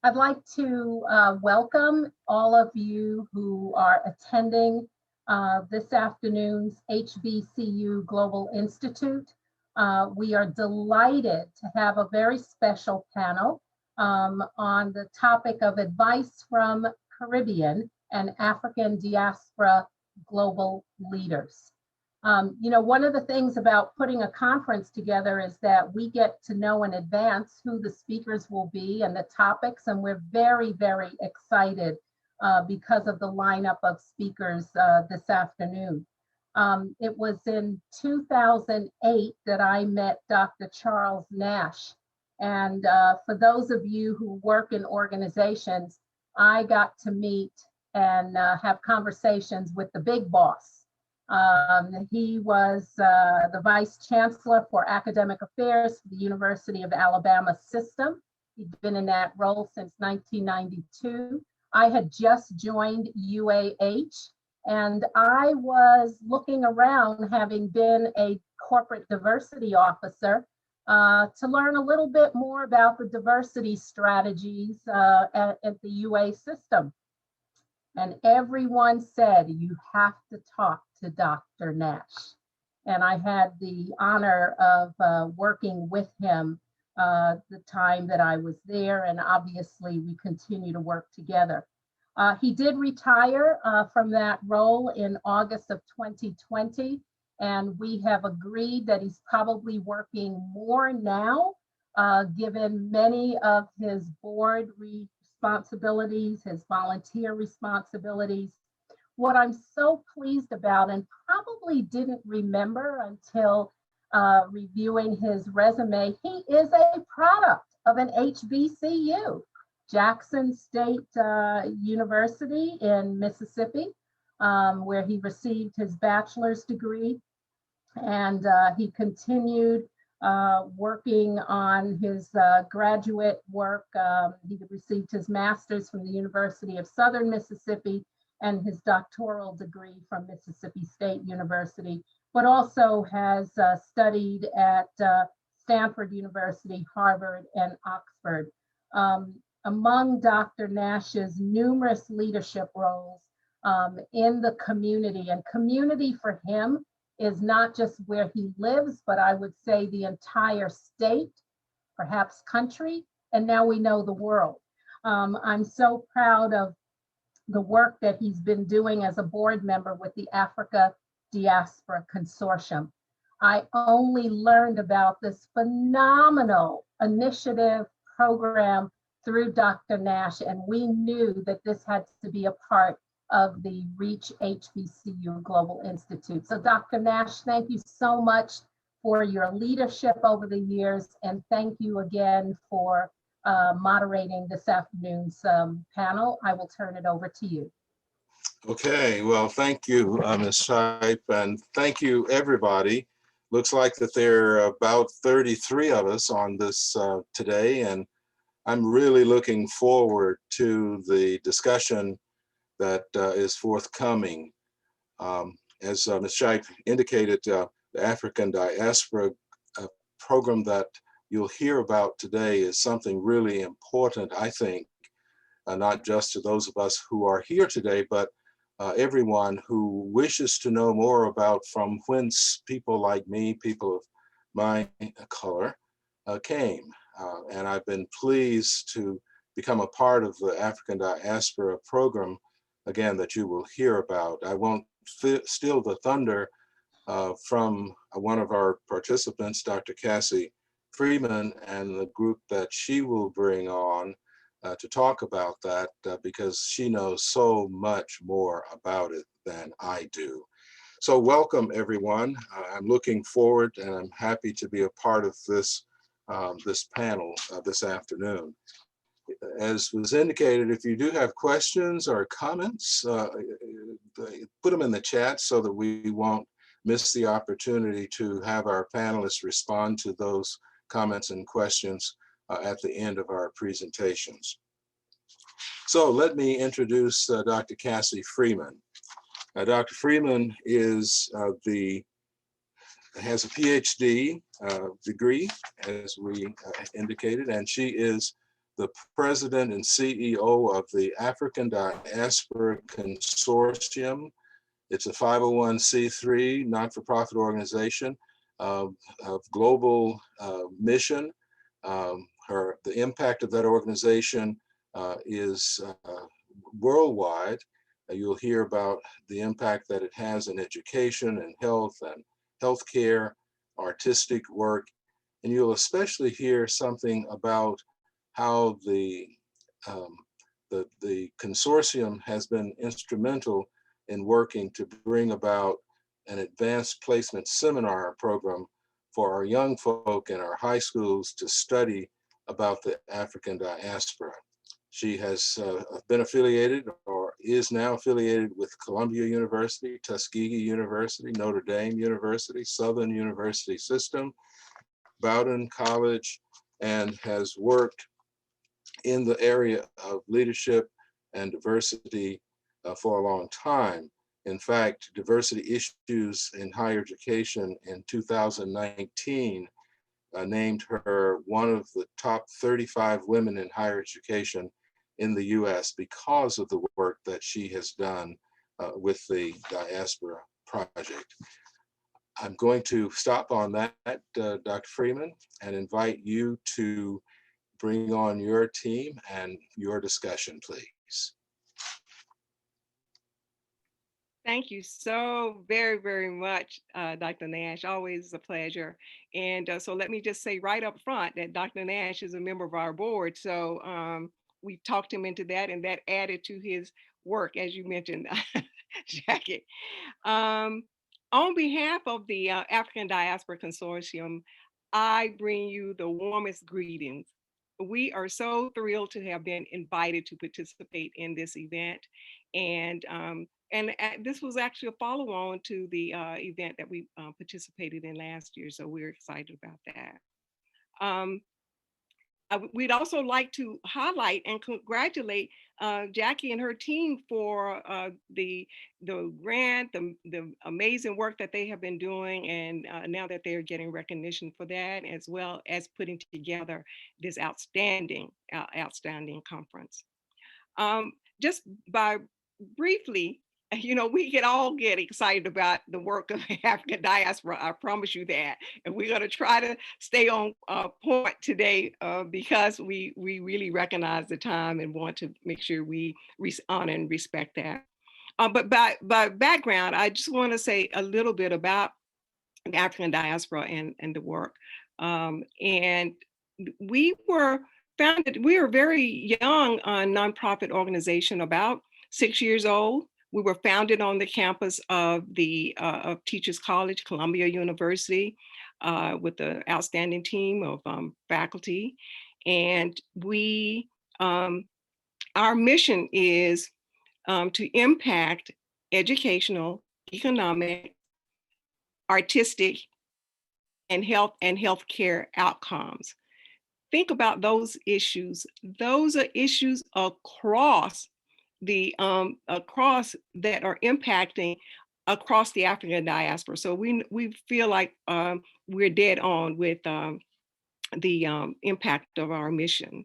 I'd like to welcome all of you who are attending this afternoon's HBCU Global Institute. We are delighted to have a very special panel on the topic of advice from Caribbean and African diaspora global leaders. One of the things about putting a conference together is that we get to know in advance who the speakers will be and the topics, and we're very, very excited because of the lineup of speakers this afternoon. It was in 2008 that I met Dr. Charles Nash. And for those of you who work in organizations, I got to meet and have conversations with the big boss. He was the Vice Chancellor for Academic Affairs for the University of Alabama System. He'd been in that role since 1992. I had just joined UAH, and I was looking around, having been a corporate diversity officer, to learn a little bit more about the diversity strategies at the UA system. And everyone said, you have to talk to Dr. Nash. And I had the honor of working with him the time that I was there. And obviously we continue to work together. He did retire from that role in August of 2020. And we have agreed that he's probably working more now, given many of his board responsibilities, his volunteer responsibilities. What I'm so pleased about, and probably didn't remember until reviewing his resume, he is a product of an HBCU, Jackson State University in Mississippi, where he received his bachelor's degree. And he continued working on his graduate work. He received his master's from the University of Southern Mississippi and his doctoral degree from Mississippi State University, but also has studied at Stanford University, Harvard, and Oxford. Among Dr. Nash's numerous leadership roles in the community, and community for him is not just where he lives, but I would say the entire state, perhaps country, and now we know the world. I'm so proud of the work that he's been doing as a board member with the Africa Diaspora Consortium. I only learned about this phenomenal initiative program through Dr. Nash, and we knew that this had to be a part of the Reach HBCU Global Institute. So Dr. Nash, thank you so much for your leadership over the years, and thank you again for moderating this afternoon's panel. I will turn it over to you. Okay, well, thank you, Ms. Shipe, and thank you, everybody. Looks like that there are about 33 of us on this today, and I'm really looking forward to the discussion that is forthcoming. As Ms. Shipe indicated, the African Diaspora program that you'll hear about today is something really important, I think, not just to those of us who are here today, but everyone who wishes to know more about from whence people like me, people of my color, came. And I've been pleased to become a part of the African Diaspora program, again, that you will hear about. I won't steal the thunder from one of our participants, Dr. Cassie Freeman, and the group that she will bring on to talk about that because she knows so much more about it than I do. So welcome, everyone. I'm looking forward and I'm happy to be a part of this, this panel this afternoon. As was indicated, if you do have questions or comments, put them in the chat so that we won't miss the opportunity to have our panelists respond to those comments and questions at the end of our presentations. So let me introduce Dr. Cassie Freeman. Dr. Freeman is has a PhD degree, as we indicated, and she is the president and CEO of the African Diaspora Consortium. It's a 501c3 not-for-profit organization of global mission. The impact of that organization is worldwide. You'll hear about the impact that it has in education and healthcare, artistic work, and you'll especially hear something about how the consortium has been instrumental in working to bring about an advanced placement seminar program for our young folk in our high schools to study about the African diaspora. She has been affiliated or is now affiliated with Columbia University, Tuskegee University, Notre Dame University, Southern University System, Bowdoin College, and has worked in the area of leadership and diversity for a long time. In fact, diversity issues in higher education in 2019 named her one of the top 35 women in higher education in the US because of the work that she has done with the Diaspora Project. I'm going to stop on that, Dr. Freeman, and invite you to bring on your team and your discussion, please. Thank you so very, very much, Dr. Nash. Always a pleasure. And so let me just say right up front that Dr. Nash is a member of our board. So we talked him into that, and that added to his work, as you mentioned, Jackie. On behalf of the African Diaspora Consortium, I bring you the warmest greetings. We are so thrilled to have been invited to participate in this event. And this was actually a follow-on to the event that we participated in last year. So we're excited about that. We'd also like to highlight and congratulate Jackie and her team for the grant, the amazing work that they have been doing, and now that they're getting recognition for that, as well as putting together this outstanding conference. Just by briefly, we can all get excited about the work of the African diaspora. I promise you that. And we're going to try to stay on point today because we really recognize the time and want to make sure we honor and respect that. But by background, I just want to say a little bit about the African diaspora and the work. And we were founded, we are a very young nonprofit organization, about 6 years old. We were founded on the campus of the Teachers College, Columbia University, with an outstanding team of faculty. And we, our mission is to impact educational, economic, artistic, and healthcare outcomes. Think about those issues. Those are issues across that are impacting across the African diaspora. So we feel like we're dead on with the impact of our mission.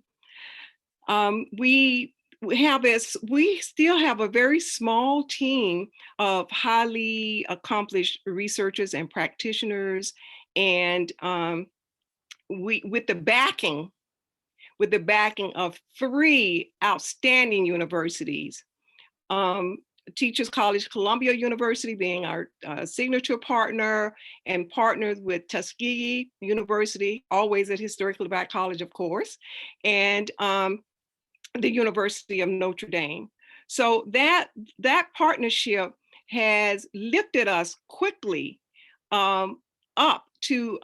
We still have a very small team of highly accomplished researchers and practitioners, and with the backing of 3 outstanding universities. Teachers College, Columbia University being our signature partner, and partners with Tuskegee University, always at Historically Black College, of course, and the University of Notre Dame. So that partnership has lifted us quickly up to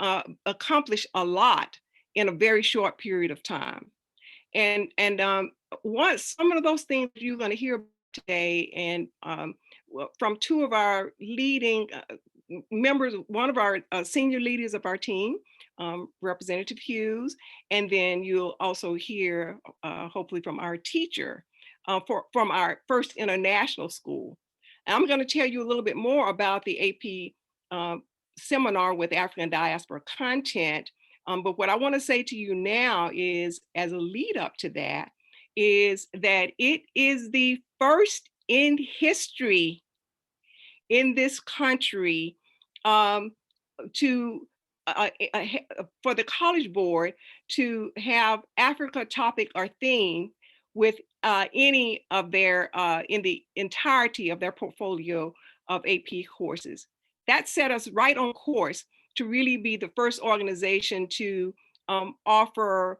accomplish a lot in a very short period of time. And some of those things you're going to hear today, and from 2 of our leading members, one of our senior leaders of our team, Representative Hughes, and then you'll also hear, hopefully, from our teacher from our first international school. And I'm going to tell you a little bit more about the AP seminar with African diaspora content But what I want to say to you now is, as a lead up to that, is that it is the first in history in this country um, to for the College Board to have Africa topic or theme with any of their in the entirety of their portfolio of AP courses. That set us right on course to really be the first organization to offer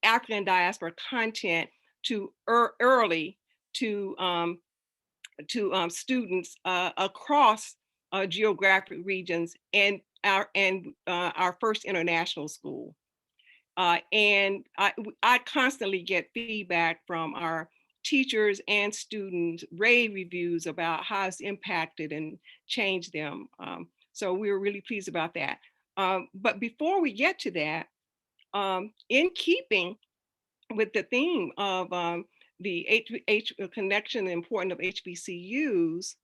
African diaspora content to early to students across geographic regions and our first international school. And I constantly get feedback from our teachers and students, rave reviews about how it's impacted and changed them. So we were really pleased about that. But before we get to that, in keeping with the theme of the connection and importance of HBCUs,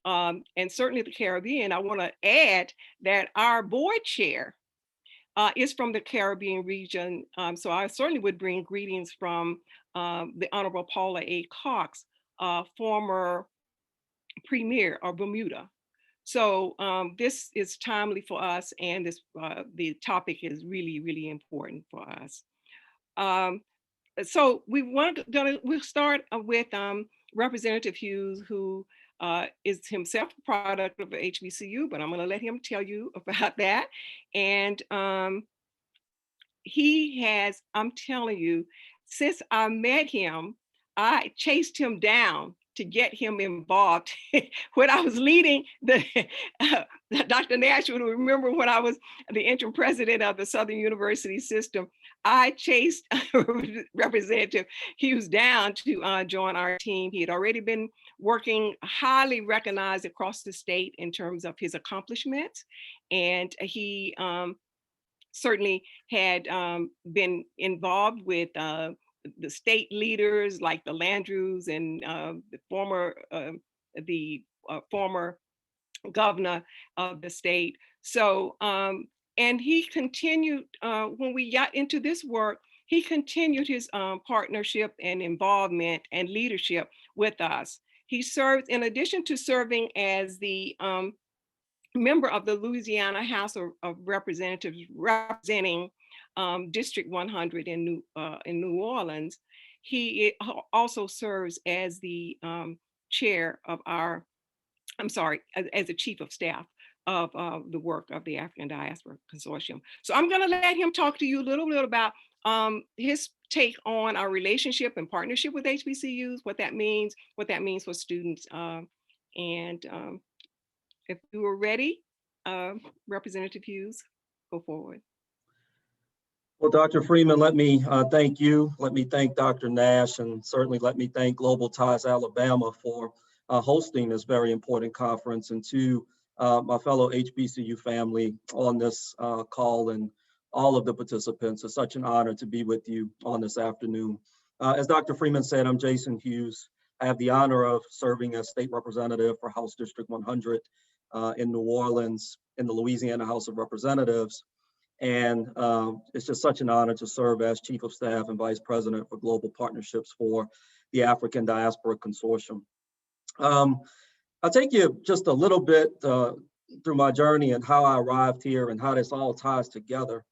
and certainly the Caribbean, I want to add that our board chair is from the Caribbean region. So I certainly would bring greetings from the Honorable Paula A. Cox, former Premier of Bermuda. So this is timely for us, and this the topic is really, really important for us. So we'll start with Representative Hughes, who is himself a product of the HBCU, but I'm going to let him tell you about that. And he has, I'm telling you, since I met him, I chased him down to get him involved. When I was leading Dr. Nash would remember when I was the interim president of the Southern University system, I chased Representative Hughes down to join our team. He had already been working, highly recognized across the state in terms of his accomplishments. And he certainly had been involved with the state leaders like the Landrews and the former governor of the state. So, and he continued, when we got into this work, he continued his partnership and involvement and leadership with us. He served, in addition to serving as the member of the Louisiana House of Representatives representing District 100 in New Orleans, he also serves as the chair of our, I'm sorry, as the chief of staff of the work of the African Diaspora Consortium. So I'm going to let him talk to you a little bit about his take on our relationship and partnership with HBCUs, what that means for students. And if you were ready, Representative Hughes, go forward. Well, Dr. Freeman, let me thank you. Let me thank Dr. Nash, and certainly let me thank Global Ties Alabama for hosting this very important conference, and to my fellow HBCU family on this call and all of the participants. It's such an honor to be with you on this afternoon. As Dr. Freeman said, I'm Jason Hughes. I have the honor of serving as state representative for House District 100 in New Orleans in the Louisiana House of Representatives. And it's just such an honor to serve as Chief of Staff and Vice President for Global Partnerships for the African Diaspora Consortium. I'll take you just a little bit through my journey and how I arrived here and how this all ties together.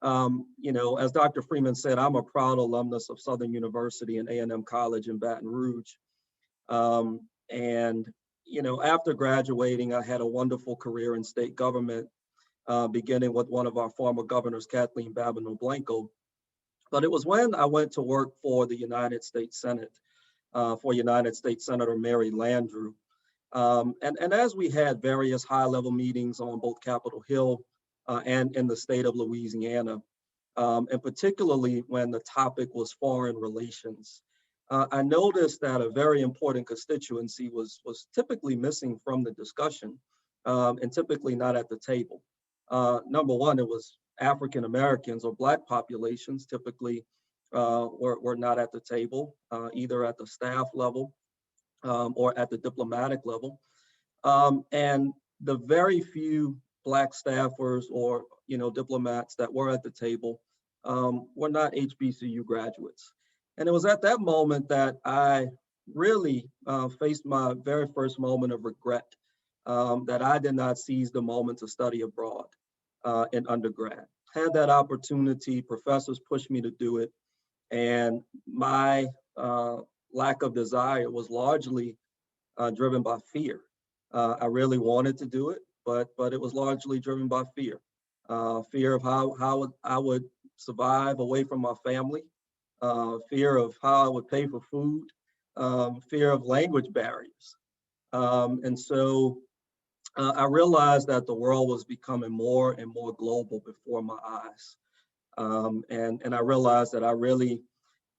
You know, as Dr. Freeman said, I'm a proud alumnus of Southern University and A&M College in Baton Rouge. And, you know, after graduating, I had a wonderful career in state government, beginning with one of our former governors, Kathleen Babineau Blanco. But it was when I went to work for the United States Senate, for United States Senator Mary Landrieu. And as we had various high-level meetings on both Capitol Hill and in the state of Louisiana, and particularly when the topic was foreign relations, I noticed that a very important constituency was typically missing from the discussion, and typically not at the table. Number one, it was African Americans or Black populations typically were not at the table, either at the staff level or at the diplomatic level. And the very few Black staffers or, diplomats that were at the table were not HBCU graduates. And it was at that moment that I really faced my very first moment of regret that I did not seize the moment to study abroad in undergrad. Had that opportunity, professors pushed me to do it, and my lack of desire was largely driven by fear. I really wanted to do it, but it was largely driven by fear. Fear of how I would survive away from my family, fear of how I would pay for food, fear of language barriers. And so I realized that the world was becoming more and more global before my eyes. And I realized that I really,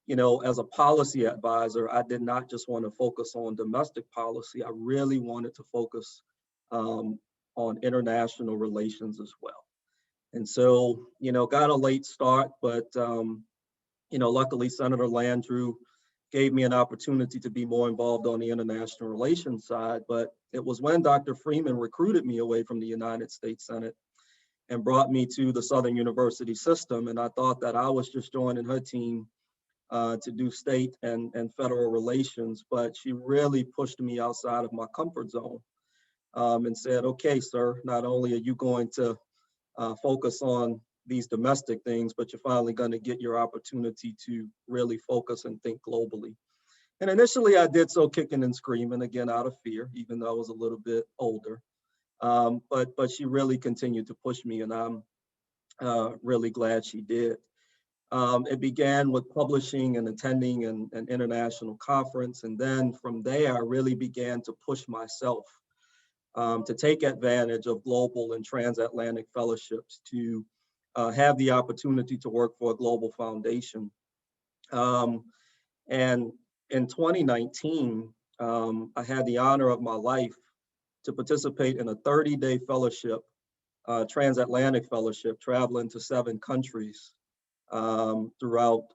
as a policy advisor, I did not just want to focus on domestic policy. I really wanted to focus on international relations as well. And so, got a late start, but, luckily Senator Landrieu gave me an opportunity to be more involved on the international relations side. But it was when Dr. Freeman recruited me away from the United States Senate and brought me to the Southern University system. And I thought that I was just joining her team to do state and federal relations, but she really pushed me outside of my comfort zone and said, okay, sir, not only are you going to focus on these domestic things, but you're finally going to get your opportunity to really focus and think globally. And initially I did so kicking and screaming, again, out of fear, even though I was a little bit older. But she really continued to push me, and I'm really glad she did. It began with publishing and attending an international conference. And then from there, I really began to push myself to take advantage of global and transatlantic fellowships, to have the opportunity to work for a global foundation. And in 2019, I had the honor of my life to participate in a 30-day fellowship, transatlantic fellowship, traveling to 7 countries throughout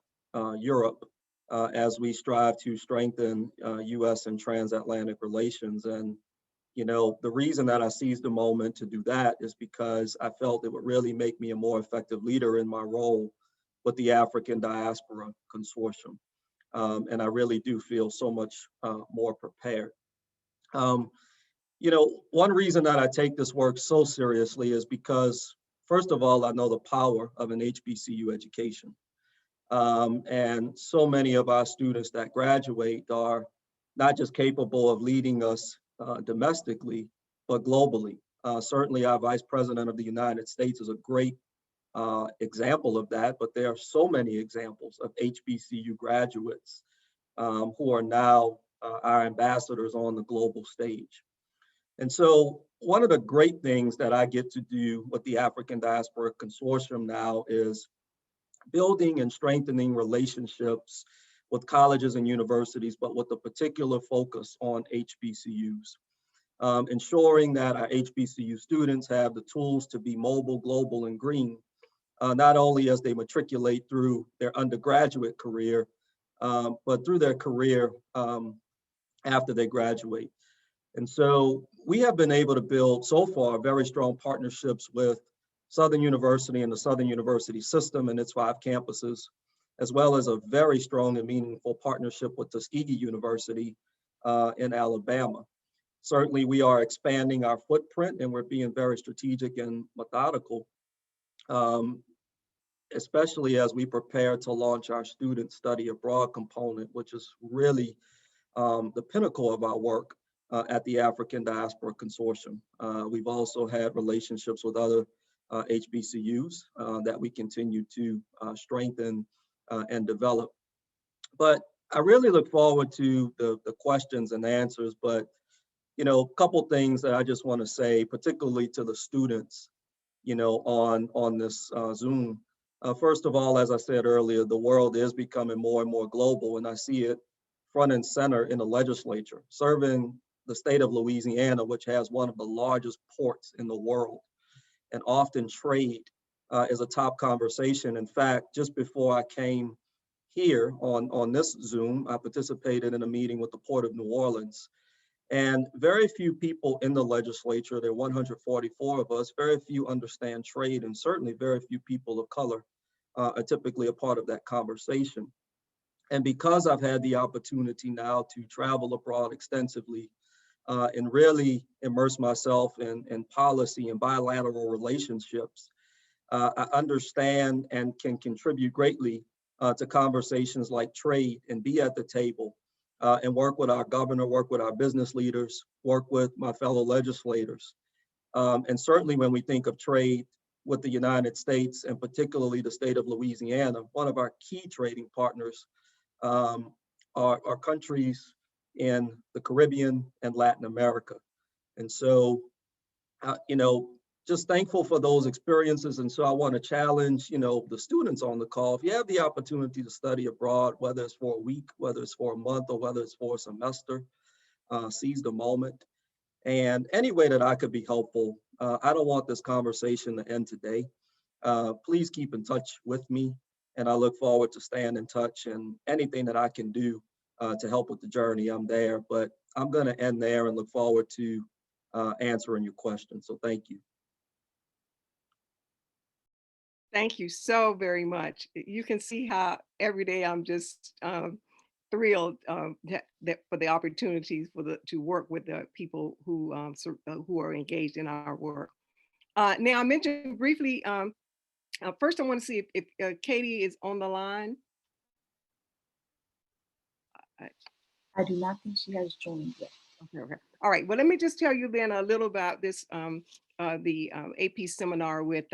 Europe as we strive to strengthen U.S. and transatlantic relations. And, the reason that I seized the moment to do that is because I felt it would really make me a more effective leader in my role with the African Diaspora Consortium. And I really do feel so much more prepared. One reason that I take this work so seriously is because, first of all, I know the power of an HBCU education. And so many of our students that graduate are not just capable of leading us domestically, but globally. Certainly our Vice President of the United States is a great example of that, but there are so many examples of HBCU graduates who are now our ambassadors on the global stage. And so one of the great things that I get to do with the African Diaspora Consortium now is building and strengthening relationships with colleges and universities, but with a particular focus on HBCUs. Ensuring that our HBCU students have the tools to be mobile, global, and green, not only as they matriculate through their undergraduate career, but through their career after they graduate. And so we have been able to build so far very strong partnerships with Southern University and the Southern University system and its 5 campuses, as well as a very strong and meaningful partnership with Tuskegee University in Alabama. Certainly we are expanding our footprint and we're being very strategic and methodical, especially as we prepare to launch our student study abroad component, which is really the pinnacle of our work at the African Diaspora Consortium. We've also had relationships with other HBCUs that we continue to strengthen and develop. But I really look forward to the questions and answers, but a couple things that I just want to say, particularly to the students, on this Zoom. First of all, as I said earlier, the world is becoming more and more global, and I see it front and center in the legislature, serving the state of Louisiana, which has one of the largest ports in the world, and often trade is a top conversation. In fact, just before I came here on this Zoom, I participated in a meeting with the Port of New Orleans. And very few people in the legislature, there are 144 of us, very few understand trade, and certainly very few people of color are typically a part of that conversation. And because I've had the opportunity now to travel abroad extensively and really immerse myself in policy and bilateral relationships, I understand and can contribute greatly to conversations like trade and be at the table and work with our governor, work with our business leaders, work with my fellow legislators. And certainly when we think of trade with the United States and particularly the state of Louisiana, one of our key trading partners are countries in the Caribbean and Latin America. And so, just thankful for those experiences. And so I want to challenge, the students on the call. If you have the opportunity to study abroad, whether it's for a week, whether it's for a month, or whether it's for a semester, seize the moment. And any way that I could be helpful, I don't want this conversation to end today. Please keep in touch with me. And I look forward to staying in touch, and anything that I can do to help with the journey, I'm there. But I'm going to end there and look forward to answering your questions. So thank you. Thank you so very much. You can see how every day I'm just thrilled that for the opportunities to work with the people who are engaged in our work. Now I mentioned briefly, first I want to see if Katie is on the line. I do not think she has joined yet. Okay. All right. Well, let me just tell you then a little about this, the AP seminar with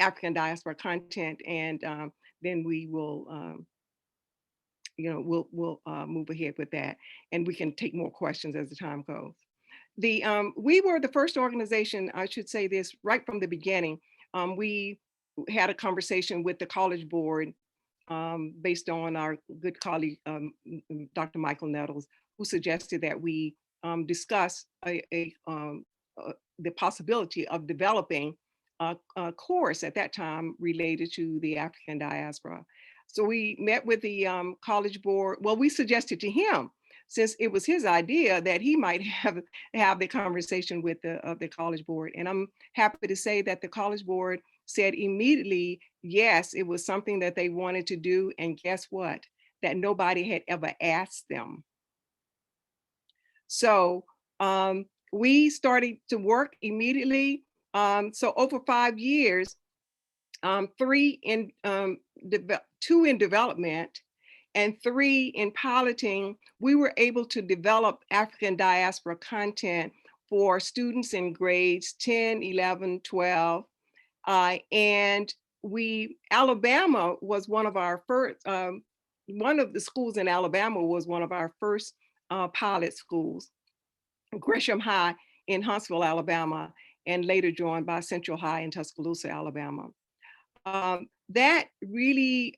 African diaspora content, and then we will, we'll move ahead with that, and we can take more questions as the time goes. We were the first organization, I should say this right from the beginning. We had a conversation with the College Board based on our good colleague, Dr. Michael Nettles, who suggested that we discuss the possibility of developing a course at that time related to the African diaspora. So we met with the College Board. Well, we suggested to him, since it was his idea, that he might have the conversation with the College Board. And I'm happy to say that the College Board said immediately, yes, it was something that they wanted to do. And guess what? That nobody had ever asked them. So we started to work immediately. So over 5 years, 2 in development and 3 in piloting, we were able to develop African diaspora content for students in grades 10, 11, 12. And Alabama was one of our first, one of the schools in Alabama was one of our first pilot schools, Gresham High in Huntsville, Alabama, and later joined by Central High in Tuscaloosa, Alabama. That really,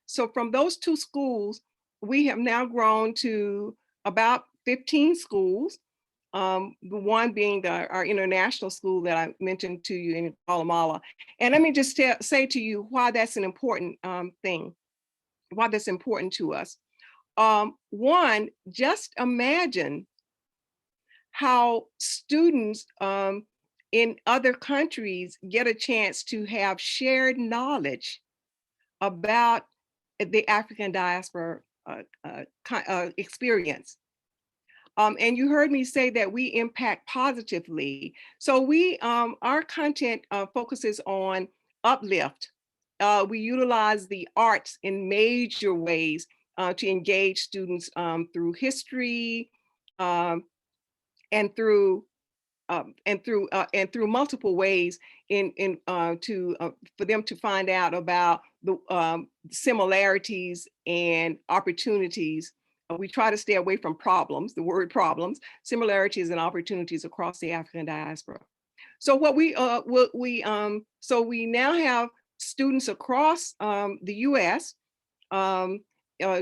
so from those 2 schools, we have now grown to about 15 schools. The one being our international school that I mentioned to you in Guatemala. And let me just say to you why that's an important thing, why that's important to us. One, just imagine how students in other countries get a chance to have shared knowledge about the African diaspora experience. And you heard me say that we impact positively. So our content focuses on uplift. We utilize the arts in major ways to engage students through history and through multiple ways for them to find out about the similarities and opportunities. We try to stay away from problems, the word problems, similarities and opportunities across the African diaspora. So so we now have students across the U.S.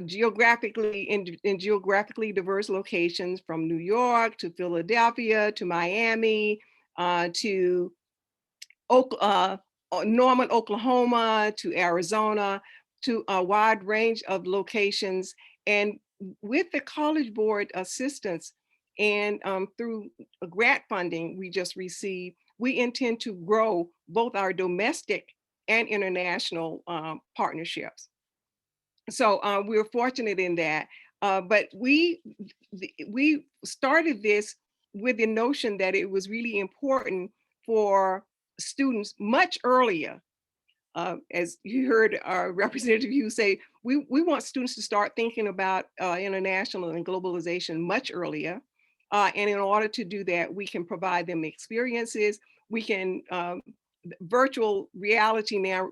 Geographically in geographically diverse locations, from New York to Philadelphia to Miami to Norman, Oklahoma to Arizona, to a wide range of locations. And with the College Board assistance And through grant funding we just received, we intend to grow both our domestic and international partnerships. So we're fortunate in that. But we started this with the notion that it was really important for students much earlier. As you heard our representative you say, we want students to start thinking about international and globalization much earlier. And in order to do that, we can provide them experiences. We can, virtual reality now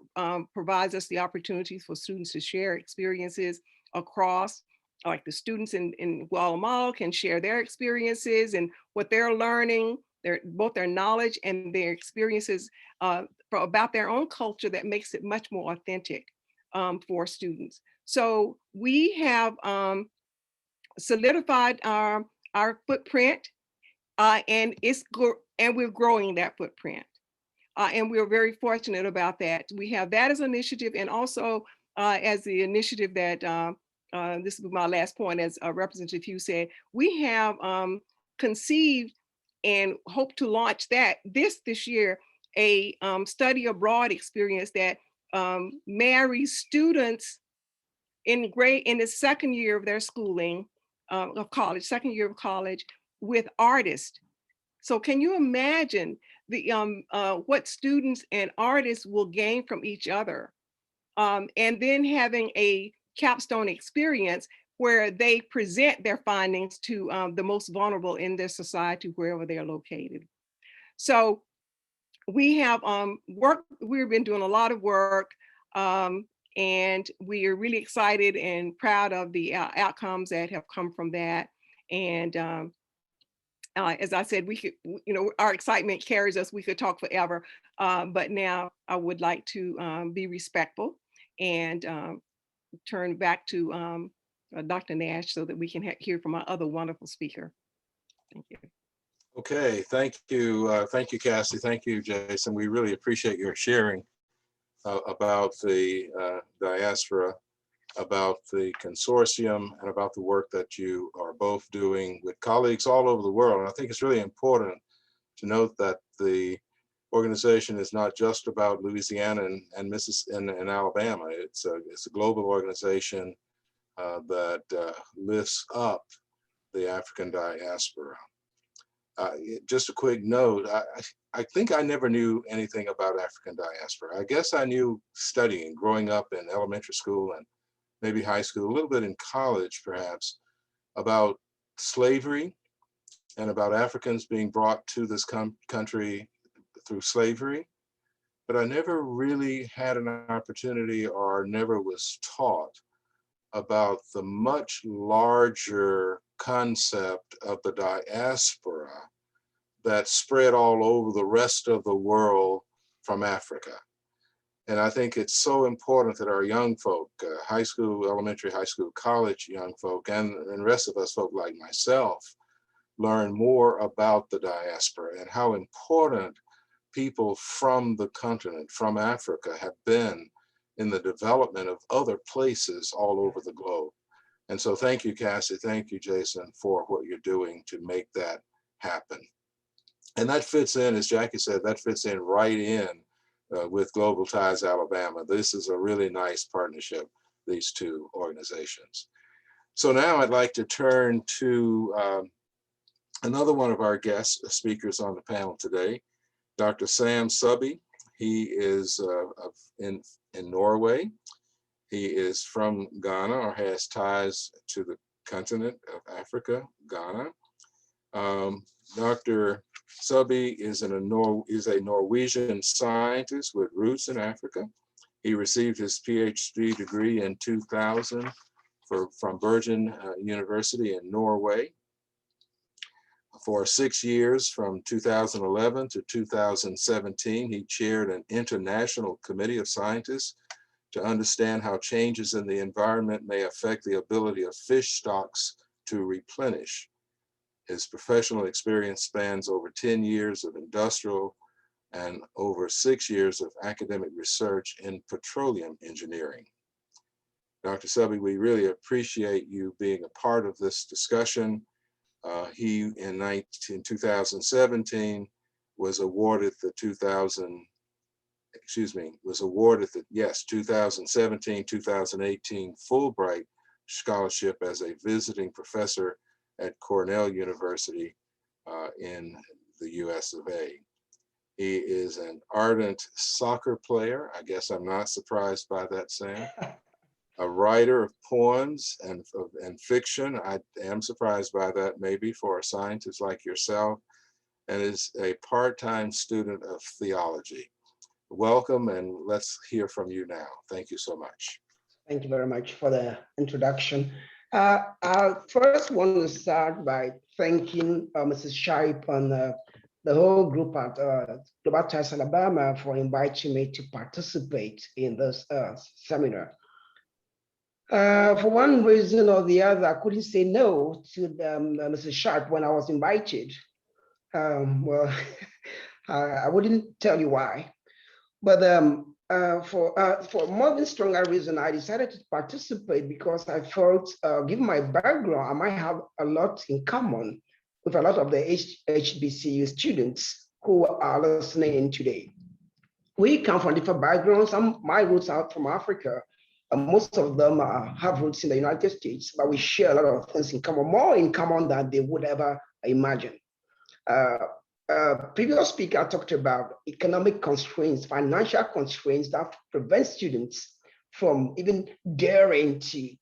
provides us the opportunities for students to share experiences across, like the students in Guatemala can share their experiences and what they're learning, both their knowledge and their experiences about their own culture that makes it much more authentic for students. So we have solidified our footprint and we're growing that footprint. And we're very fortunate about that. We have that as an initiative, and also as the initiative that, this is my last point, as Representative Hughes said, we have conceived and hope to launch that this year, a study abroad experience that marries students in the second year of their schooling, of college, second year of college, with artists. So can you imagine the what students and artists will gain from each other? And then having a capstone experience where they present their findings to the most vulnerable in their society, wherever they're located. So we have we've been doing a lot of work, and we are really excited and proud of the outcomes that have come from that. And as I said, we could, our excitement carries us. We could talk forever, but now I would like to be respectful and turn back to Dr. Nash so that we can hear from our other wonderful speaker. Thank you. Okay, thank you. Thank you, Cassie. Thank you, Jason. We really appreciate your sharing about the diaspora, about the consortium, and about the work that you are both doing with colleagues all over the world. And I think it's really important to note that the organization is not just about Louisiana and Mississippi and Alabama. It's a global organization that lifts up the African diaspora. Just a quick note, I think I never knew anything about African diaspora. I guess I knew studying, growing up in elementary school and maybe high school, a little bit in college perhaps, about slavery and about Africans being brought to this country through slavery. But I never really had an opportunity or never was taught about the much larger concept of the diaspora that spread all over the rest of the world from Africa. And I think it's so important that our young folk, high school, elementary, high school, college young folk, and the rest of us folk like myself, learn more about the diaspora and how important people from the continent, from Africa, have been in the development of other places all over the globe. And so thank you, Cassie, thank you, Jason, for what you're doing to make that happen. And that fits in, as Jackie said, that fits in right in with Global Ties Alabama. This is a really nice partnership, these two organizations. So now I'd like to turn to another one of our guest speakers on the panel today, Dr. Sam Subby. He is in Norway. He is from Ghana, or has ties to the continent of Africa, Ghana. Dr. Subby is a Norwegian scientist with roots in Africa. He received his PhD degree in 2000 from Bergen University in Norway. For 6 years, from 2011 to 2017, he chaired an international committee of scientists to understand how changes in the environment may affect the ability of fish stocks to replenish. His professional experience spans over 10 years of industrial and over 6 years of academic research in petroleum engineering. Dr. Subby, we really appreciate you being a part of this discussion. He, in 2017, was awarded the 2017-2018 Fulbright Scholarship as a visiting professor at Cornell University in the US of A. He is an ardent soccer player. I guess I'm not surprised by that, Sam. A writer of poems and fiction. I am surprised by that, maybe, for a scientist like yourself, and is a part-time student of theology. Welcome, and let's hear from you now. Thank you so much. Thank you very much for the introduction. I first want to start by thanking Mrs. Shipe and the whole group at Global Ties Alabama for inviting me to participate in this seminar. For one reason or the other, I couldn't say no to Mrs. Sharp when I was invited. Well, I wouldn't tell you why, but for more than stronger reason, I decided to participate because I felt, given my background, I might have a lot in common with a lot of the HBCU students who are listening in today. We come from different backgrounds. My roots are from Africa. Most of them have roots in the United States, but we share a lot of things in common, more in common than they would ever imagine. Previous speaker talked about economic constraints, financial constraints that prevent students from even daring to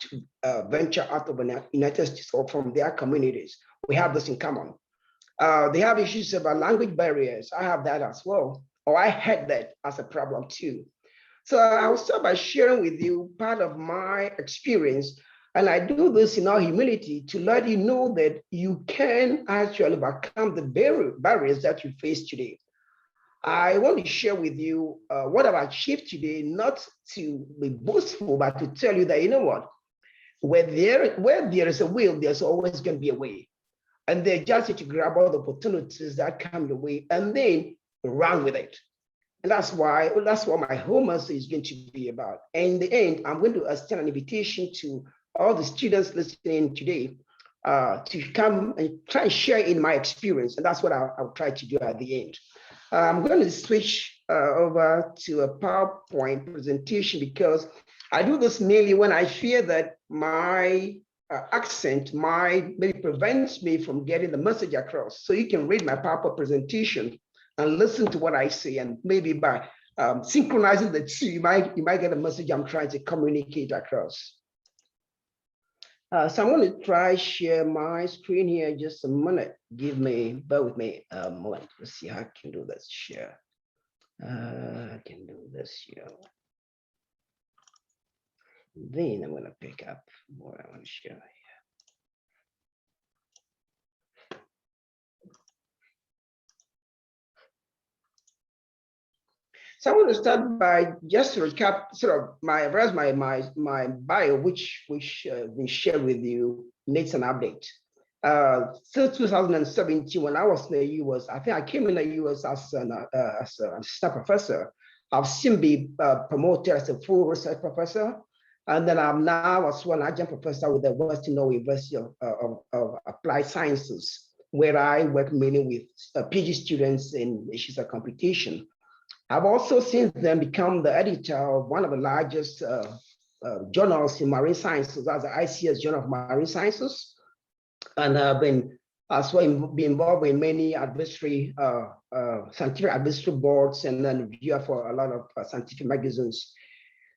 venture out of the United States or from their communities. We have this in common. They have issues about language barriers. I have that as well, or I had that as a problem too. So I will start by sharing with you part of my experience. And I do this in all humility to let you know that you can actually overcome the barriers that you face today. I want to share with you what I've achieved today, not to be boastful, but to tell you that, you know what, where there is a will, there's always going to be a way. And they just need to grab all the opportunities that come your way and then run with it. And that's what my whole message is going to be about. And in the end, I'm going to extend an invitation to all the students listening today to come and try and share in my experience. And that's what I'll try to do at the end. I'm going to switch over to a PowerPoint presentation because I do this mainly when I fear that my accent might maybe prevent me from getting the message across. So you can read my PowerPoint presentation and listen to what I say, and maybe by synchronizing the two, you might get a message I'm trying to communicate across. So I'm going to try share my screen here just a minute. Bear with me a moment. Let's see how I can do this share. I can do this here. Then I'm going to pick up what I want to share here. So I want to start by just to recap sort of my bio, which been shared with you, needs an update. Since 2017, when I was in the US, I think I came in the US as an assistant professor. I've since been promoted as a full research professor, and then I'm now as well an adjunct professor with the Western Norway University of Applied Sciences, where I work mainly with PhD students in issues of computation. I've also since then become the editor of one of the largest journals in marine sciences, that's the ICS Journal of Marine Sciences. And I've been as well be involved in many scientific advisory boards and then reviewer for a lot of scientific magazines.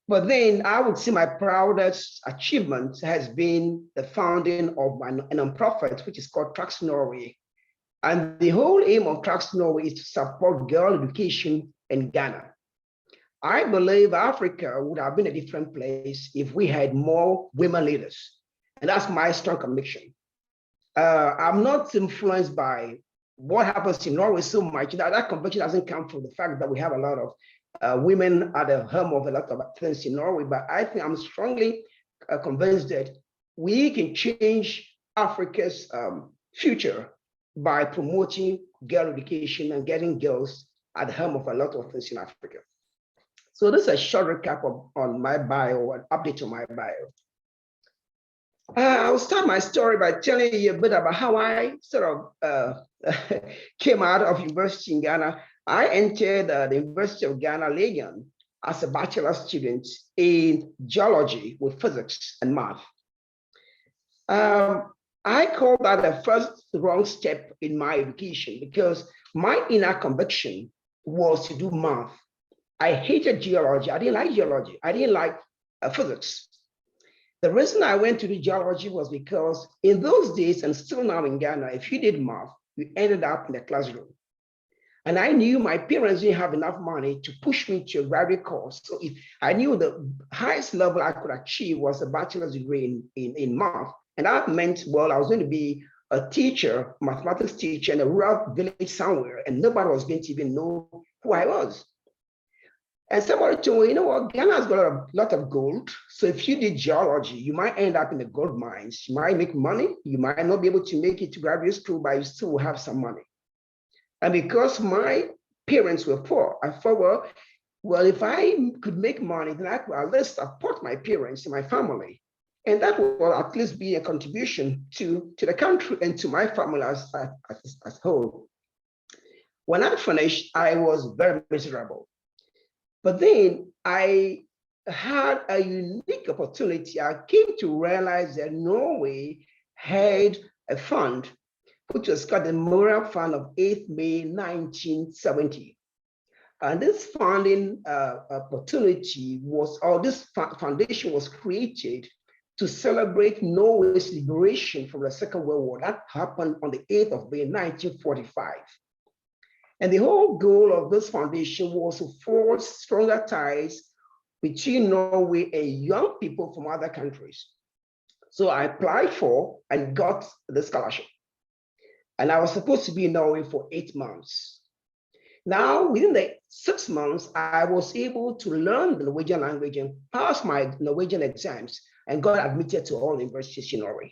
But then I would say my proudest achievement has been the founding of a nonprofit, which is called Tracks Norway. And the whole aim of Tracks Norway is to support girl education in Ghana. I believe Africa would have been a different place if we had more women leaders. And that's my strong conviction. I'm not influenced by what happens in Norway so much. That conviction doesn't come from the fact that we have a lot of women at the helm of a lot of things in Norway, but I think I'm strongly convinced that we can change Africa's future by promoting girl education and getting girls at the helm of a lot of things in Africa. So this is a short recap on my bio, an update on my bio. I'll start my story by telling you a bit about how I sort of came out of university in Ghana. I entered the University of Ghana, Legon, as a bachelor student in geology with physics and math. I call that the first wrong step in my education because my inner conviction was to do math. I hated geology. I didn't like geology. I didn't like physics. The reason I went to do geology was because in those days, and still now in Ghana, if you did math, you ended up in the classroom. And I knew my parents didn't have enough money to push me to a graduate course. So if I knew the highest level I could achieve was a bachelor's degree in math. And that meant, well, I was going to be a teacher, mathematics teacher in a rural village somewhere, and nobody was going to even know who I was. And somebody told me, you know what, Ghana's got a lot of gold. So if you did geology, you might end up in the gold mines. You might make money. You might not be able to make it to graduate school, but you still will have some money. And because my parents were poor, I thought, well, if I could make money, then I could at least support my parents and my family. And that will at least be a contribution to the country and to my family as a whole. When I finished, I was very miserable. But then I had a unique opportunity. I came to realize that Norway had a fund, which was called the Memorial Fund of 8th May 1970. And this funding opportunity was, or this foundation was created to celebrate Norway's liberation from the Second World War. That happened on the 8th of May 1945. And the whole goal of this foundation was to forge stronger ties between Norway and young people from other countries. So I applied for and got the scholarship. And I was supposed to be in Norway for 8 months. Now, within the 6 months, I was able to learn the Norwegian language and pass my Norwegian exams and got admitted to all universities in Norway.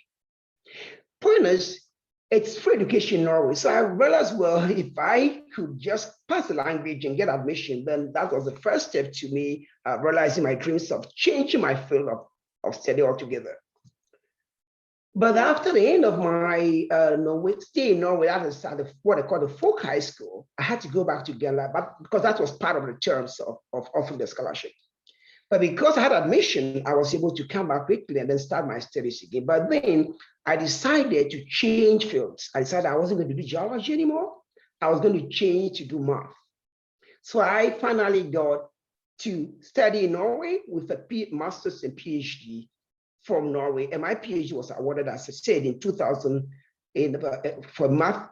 Point is, it's free education in Norway. So I realized, well, if I could just pass the language and get admission, then that was the first step to me realizing my dreams of changing my field of study altogether. But after the end of my stay in Norway, that is what I call the folk high school, I had to go back to Ghana, but because that was part of the terms of offering the scholarship. But because I had admission, I was able to come back quickly and then start my studies again. But then I decided to change fields. I decided I wasn't going to do geology anymore. I was going to change to do math. So I finally got to study in Norway with a master's and PhD from Norway. And my PhD was awarded, as I said, in 2000 for math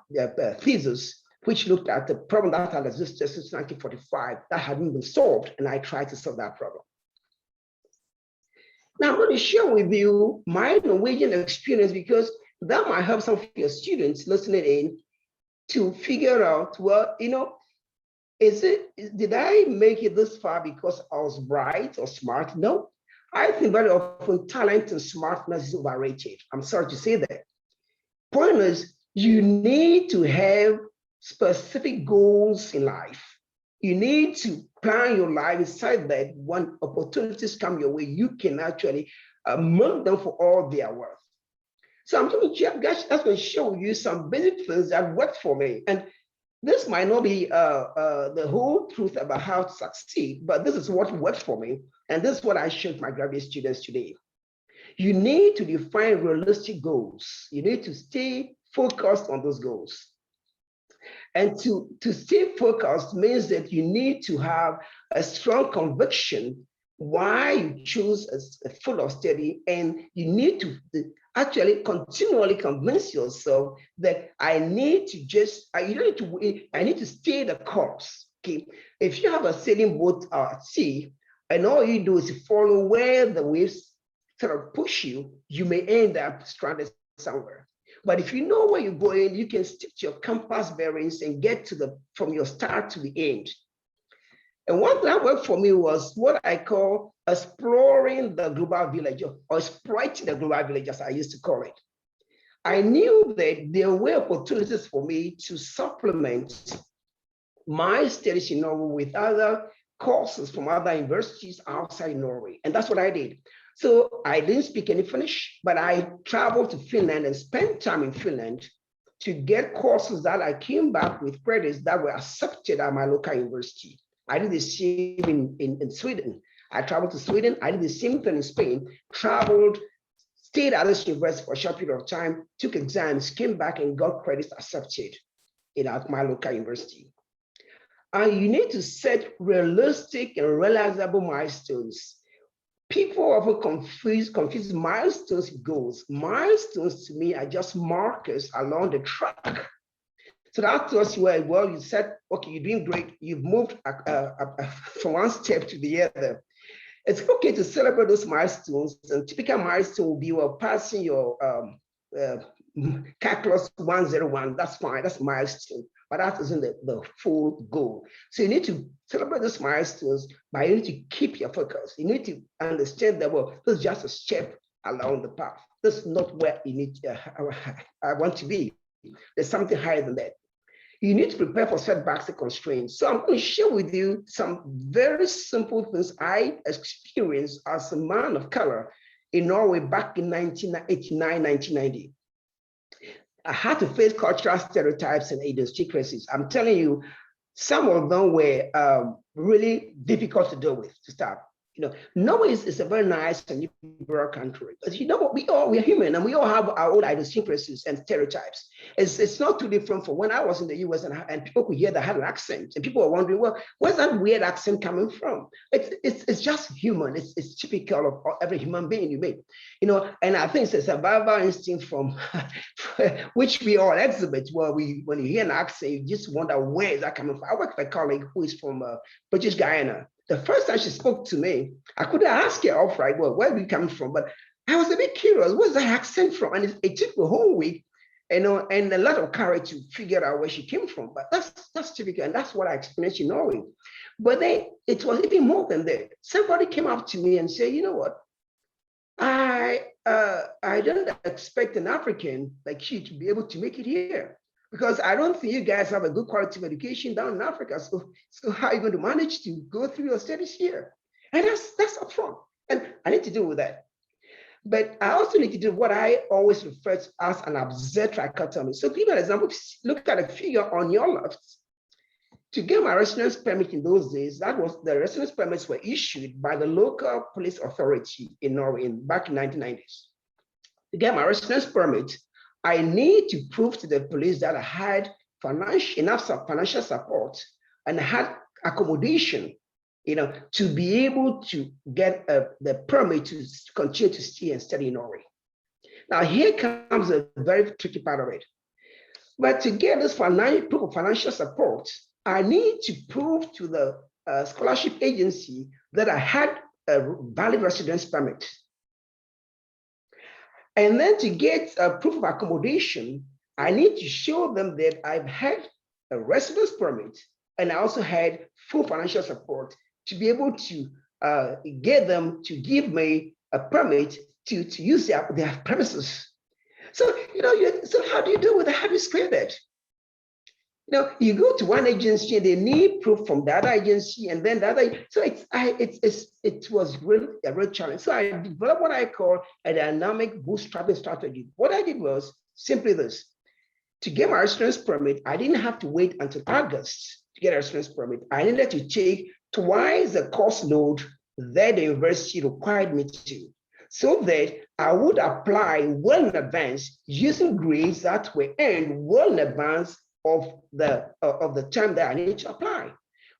thesis, which looked at the problem that had existed since 1945 that hadn't been solved. And I tried to solve that problem. Now, I'm going to share with you my Norwegian experience because that might help some of your students listening in to figure out, well, you know, did I make it this far because I was bright or smart? No, I think very often talent and smartness is overrated. I'm sorry to say that. Point is, you need to have specific goals in life. You need to plan your life inside that when opportunities come your way, you can actually milk them for all their worth. So I'm going to show you some basic things that worked for me. And this might not be the whole truth about how to succeed, but this is what worked for me. And this is what I showed my graduate students today. You need to define realistic goals. You need to stay focused on those goals. And to stay focused means that you need to have a strong conviction why you choose a field of study, and you need to actually continually convince yourself that I need to stay the course. Okay, if you have a sailing boat at sea, and all you do is follow where the waves sort of push you, you may end up stranded somewhere. But if you know where you're going, you can stick to your compass bearings and get from your start to the end. And what that worked for me was what I call exploring the global village, or exploiting the global village, as I used to call it. I knew that there were opportunities for me to supplement my studies in Norway with other courses from other universities outside Norway. And that's what I did. So I didn't speak any Finnish, but I traveled to Finland and spent time in Finland to get courses that I came back with credits that were accepted at my local university. I did the same in Sweden. I traveled to Sweden. I did the same thing in Spain, traveled, stayed at this university for a short period of time, took exams, came back and got credits accepted at my local university. And you need to set realistic and realizable milestones. People often confuse milestones with goals. Milestones to me are just markers along the track. So that tells you, well, you said, okay, you're doing great. You've moved from one step to the other. It's okay to celebrate those milestones. And typical milestone will be, well, passing your calculus 101. That's fine. That's a milestone. But that isn't the full goal. So you need to celebrate those milestones, but you need to keep your focus. You need to understand that, well, this is just a step along the path. This is not where you need I want to be. There's something higher than that. You need to prepare for setbacks and constraints. So I'm going to share with you some very simple things I experienced as a man of color in Norway back in 1989, 1990. I had to face cultural stereotypes and idiosyncrasies. I'm telling you, some of them were really difficult to deal with to start. Norway is a very nice and liberal country. But we're human and we all have our own idiosyncrasies and stereotypes. It's not too different from when I was in the US and people could hear that I had an accent and people were wondering, well, where's that weird accent coming from? It's just human. It's typical of every human being you meet. And I think it's a survival instinct from which we all exhibit. Well, when you hear an accent, you just wonder where is that coming from. I work with a colleague who is from British Guyana. The first time she spoke to me, I couldn't ask her outright, well, where are you coming from? But I was a bit curious, where's that accent from? And it took the whole week, and a lot of courage to figure out where she came from. But that's typical, and that's what I experienced in Norway. But then it was even more than that. Somebody came up to me and said, you know what? I don't expect an African like you to be able to make it here, because I don't think you guys have a good quality of education down in Africa. So how are you going to manage to go through your studies here? And that's upfront. And I need to deal with that. But I also need to do what I always refer to as an absurd trichotomy. So give an example, look at a figure on your left. To get my residence permit in those days, the residence permits were issued by the local police authority in Norway back in 1990s. To get my residence permit, I need to prove to the police that I had enough financial support and had accommodation, to be able to get the permit to continue to stay and study in Norway. Now, here comes a very tricky part of it. But to get this proof of financial support, I need to prove to the scholarship agency that I had a valid residence permit. And then to get a proof of accommodation, I need to show them that I've had a residence permit and I also had full financial support to be able to get them to give me a permit to use their premises. So, so how do you deal with that? How do you square that? You go to one agency and they need proof from the other agency, and then the other. So it was really a real challenge. So I developed what I call a dynamic bootstrapping strategy. What I did was simply this: to get my residence permit, I didn't have to wait until August to get a residence permit. I needed to take twice the course load that the university required me to, so that I would apply well in advance using grades that were earned well in advance of the term that I need to apply,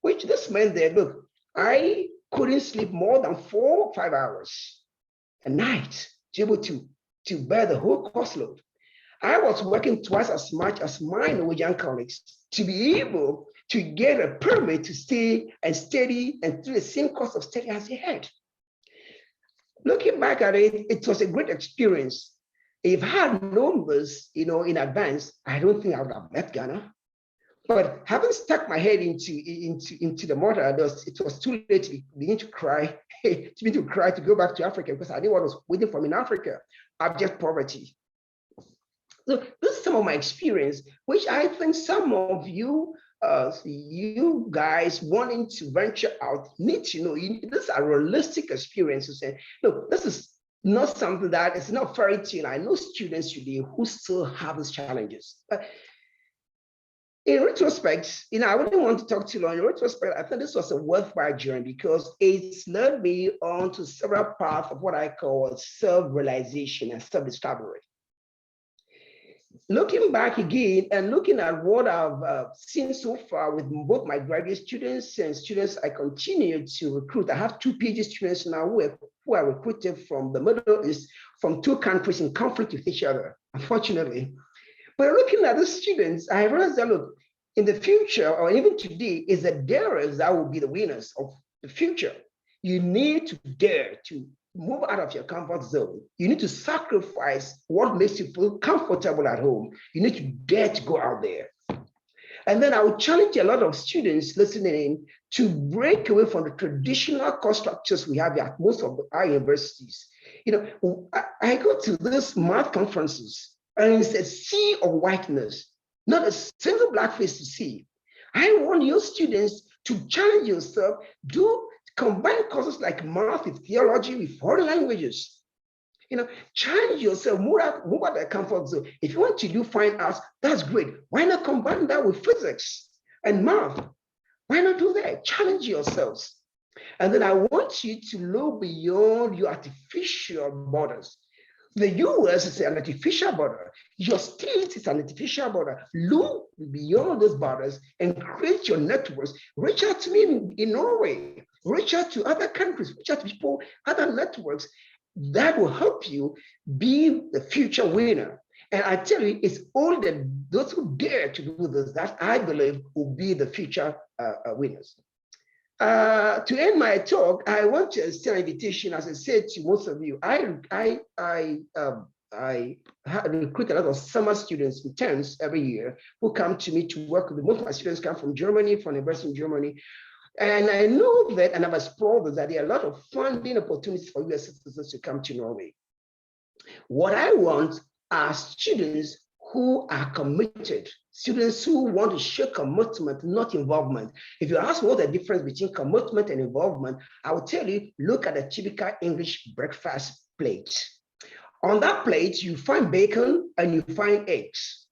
which this meant that, look, I couldn't sleep more than 4 or 5 hours a night to be able to bear the whole course load. I was working twice as much as my Norwegian colleagues to be able to get a permit to stay and study and do the same course of study as they had. Looking back at it, it was a great experience. If I had known this, in advance, I don't think I would have left Ghana. But having stuck my head into the mortar, it was too late to begin to cry, to go back to Africa, because I knew what was waiting for me in Africa: abject poverty. So this is some of my experience, which I think some of you you guys wanting to venture out need to know these are realistic experiences. And look, this is not something that is not fairy tale. I know students today who still have these challenges. In retrospect, I wouldn't want to talk too long. In retrospect, I think this was a worthwhile journey because it's led me on to several paths of what I call self-realization and self-discovery. Looking back again and looking at what I've seen so far with both my graduate students and students I continue to recruit. I have 2 PhD students now who are recruited from the Middle East, from 2 countries in conflict with each other, unfortunately. But looking at the students, I realized that, look, in the future, or even today, is the darers that will be the winners of the future. You need to dare to move out of your comfort zone. You need to sacrifice what makes you feel comfortable at home. You need to dare to go out there. And then I would challenge a lot of students listening in to break away from the traditional course structures we have at most of our universities. I go to these math conferences, and it's a sea of whiteness, not a single black face to see. I want your students to challenge yourself, combine courses like math with theology, with foreign languages. Challenge yourself, move out the comfort zone. If you want to do fine arts, that's great. Why not combine that with physics and math? Why not do that? Challenge yourselves. And then I want you to look beyond your artificial borders. The US is an artificial border. Your state is an artificial border. Look beyond those borders and create your networks. Reach out to me in Norway. Reach out to other countries. Reach out to people, other networks. That will help you be the future winner. And I tell you, it's all those who dare to do this that I believe will be the future winners. To end my talk, I want to extend an invitation, as I said to most of you. I recruit a lot of summer students, interns every year, who come to me to work with me. Most of my students come from Germany, from university in Germany. And I know that, and I've explored that there are a lot of funding opportunities for US citizens to come to Norway. What I want are students who are committed, students who want to show commitment, not involvement. If you ask what the difference between commitment and involvement, I will tell you, look at a typical English breakfast plate. On that plate, you find bacon and you find eggs.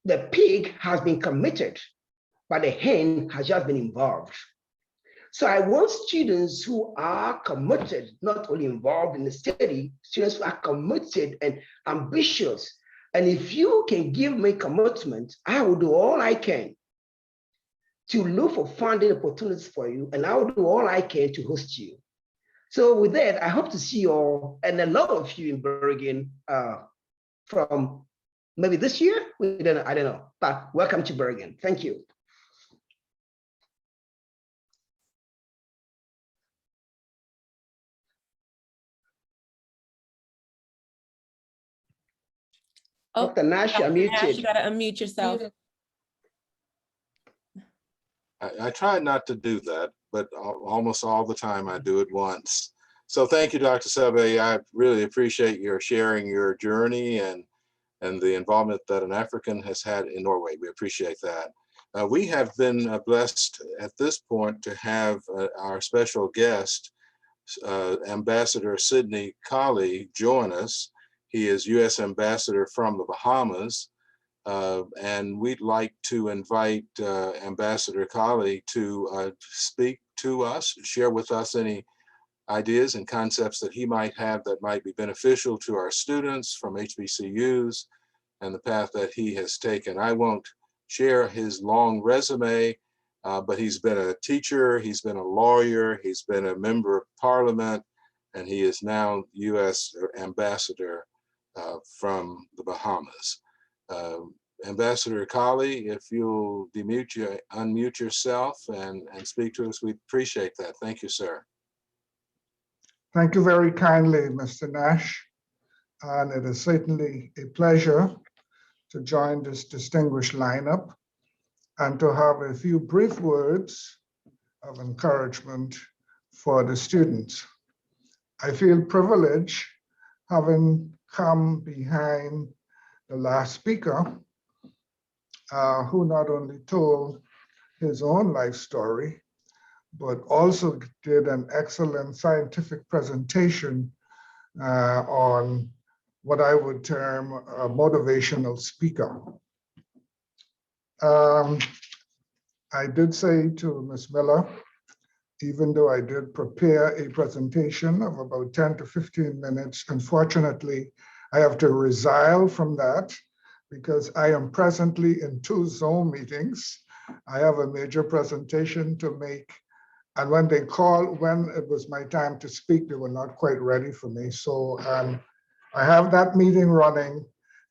The pig has been committed, but the hen has just been involved. So I want students who are committed, not only involved in the study, students who are committed and ambitious. And if you can give me commitment, I will do all I can to look for funding opportunities for you, and I will do all I can to host you. So with that, I hope to see you all, and a lot of you in Bergen from maybe this year, I don't know, but welcome to Bergen. Thank you. Oh, Dr. Nash, you're Dr. Nash, muted. you gotta unmute yourself. I try not to do that, but almost all the time I do it once. So thank you, Dr. Sebe. I really appreciate your sharing your journey and the involvement that an African has had in Norway. We appreciate that. We have been blessed at this point to have our special guest, Ambassador Sidney Colley, join us. He is U.S. Ambassador from the Bahamas, and we'd like to invite Ambassador Colley to speak to us, share with us any ideas and concepts that he might have that might be beneficial to our students from HBCUs and the path that he has taken. I won't share his long resume, but he's been a teacher, he's been a lawyer, he's been a member of parliament, and he is now U.S. Ambassador from the Bahamas. Ambassador Colley, if you'll unmute yourself and speak to us, we'd appreciate that. Thank you, sir. Thank you very kindly, Mr. Nash. And it is certainly a pleasure to join this distinguished lineup and to have a few brief words of encouragement for the students. I feel privileged having come behind the last speaker, who not only told his own life story, but also did an excellent scientific presentation on what I would term a motivational speaker. I did say to Ms. Miller, even though I did prepare a presentation of about 10 to 15 minutes, unfortunately, I have to resile from that because I am presently in 2 Zoom meetings. I have a major presentation to make. And when they called, when it was my time to speak, they were not quite ready for me. So I have that meeting running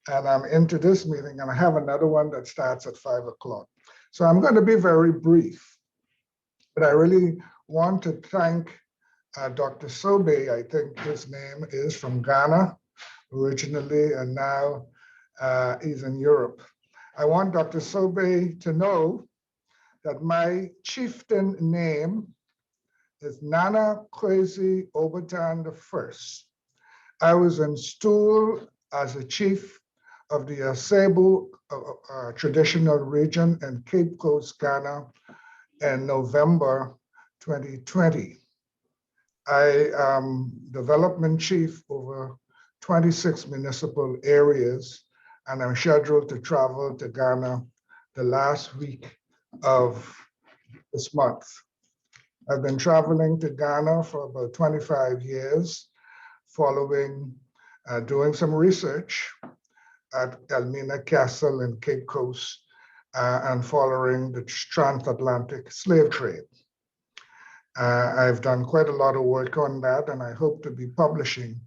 and I'm into this meeting and I have another one that starts at 5 o'clock. So I'm going to be very brief, but I really want to thank Dr. Sobe. I think his name is from Ghana originally, and now he's in Europe. I want Dr. Sobe to know that my chieftain name is Nana Kwesi Obertan I. I was installed as a chief of the Asebu traditional region in Cape Coast, Ghana in November 2020. I am development chief over 26 municipal areas, and I'm scheduled to travel to Ghana the last week of this month. I've been traveling to Ghana for about 25 years, following, doing some research at Elmina Castle in Cape Coast, and following the transatlantic slave trade. I've done quite a lot of work on that, and I hope to be publishing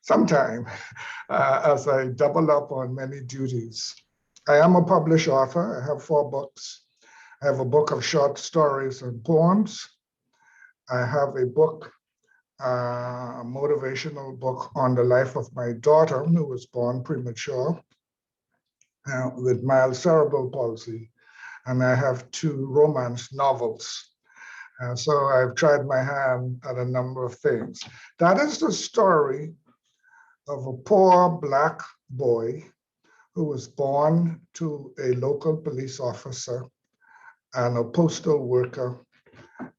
sometime as I double up on many duties. I am a published author. I have 4 books. I have a book of short stories and poems. I have a book, a motivational book on the life of my daughter, who was born premature with mild cerebral palsy. And I have 2 romance novels. So I've tried my hand at a number of things. That is the story of a poor Black boy who was born to a local police officer and a postal worker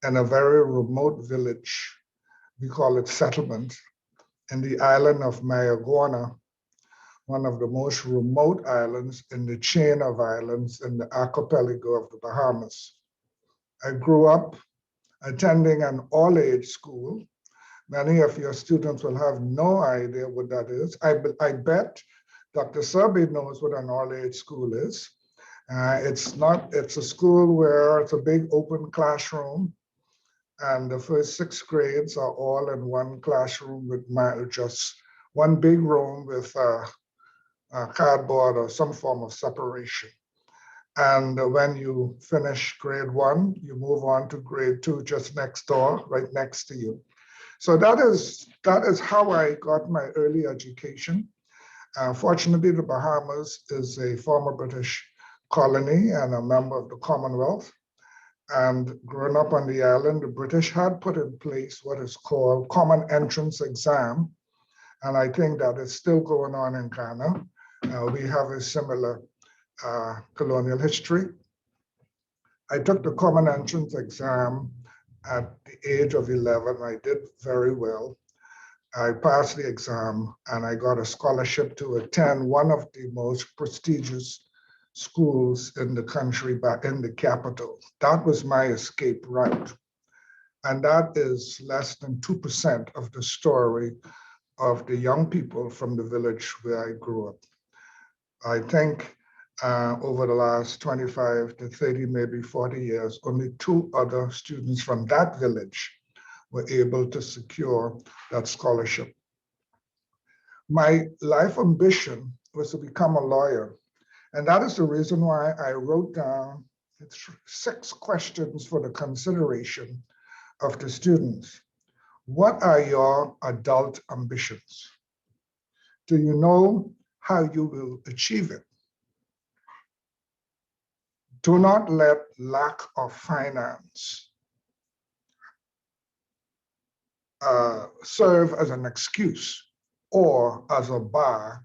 in a very remote village. We call it settlement in the island of Mayagwana, one of the most remote islands in the chain of islands in the archipelago of the Bahamas. I grew up attending an all-age school. Many of your students will have no idea what that is. I bet Dr. Serby knows what an all-age school is. It's a school where it's a big open classroom, and the first 6 grades are all in one classroom with just one big room with cardboard or some form of separation. And when you finish grade 1, you move on to grade 2 just next door, right next to you. So that is how I got my early education. Fortunately, the Bahamas is a former British colony and a member of the Commonwealth. And growing up on the island, the British had put in place what is called common entrance exam. And I think that is still going on in Ghana. We have a similar colonial history. I took the common entrance exam at the age of 11. I did very well. I passed the exam and I got a scholarship to attend one of the most prestigious schools in the country, but in the capital. That was my escape route. And that is less than 2% of the story of the young people from the village where I grew up. I think over the last 25 to 30, maybe 40 years, only 2 other students from that village were able to secure that scholarship. My life ambition was to become a lawyer. And that is the reason why I wrote down 6 questions for the consideration of the students. What are your adult ambitions? Do you know how you will achieve it? Do not let lack of finance serve as an excuse or as a bar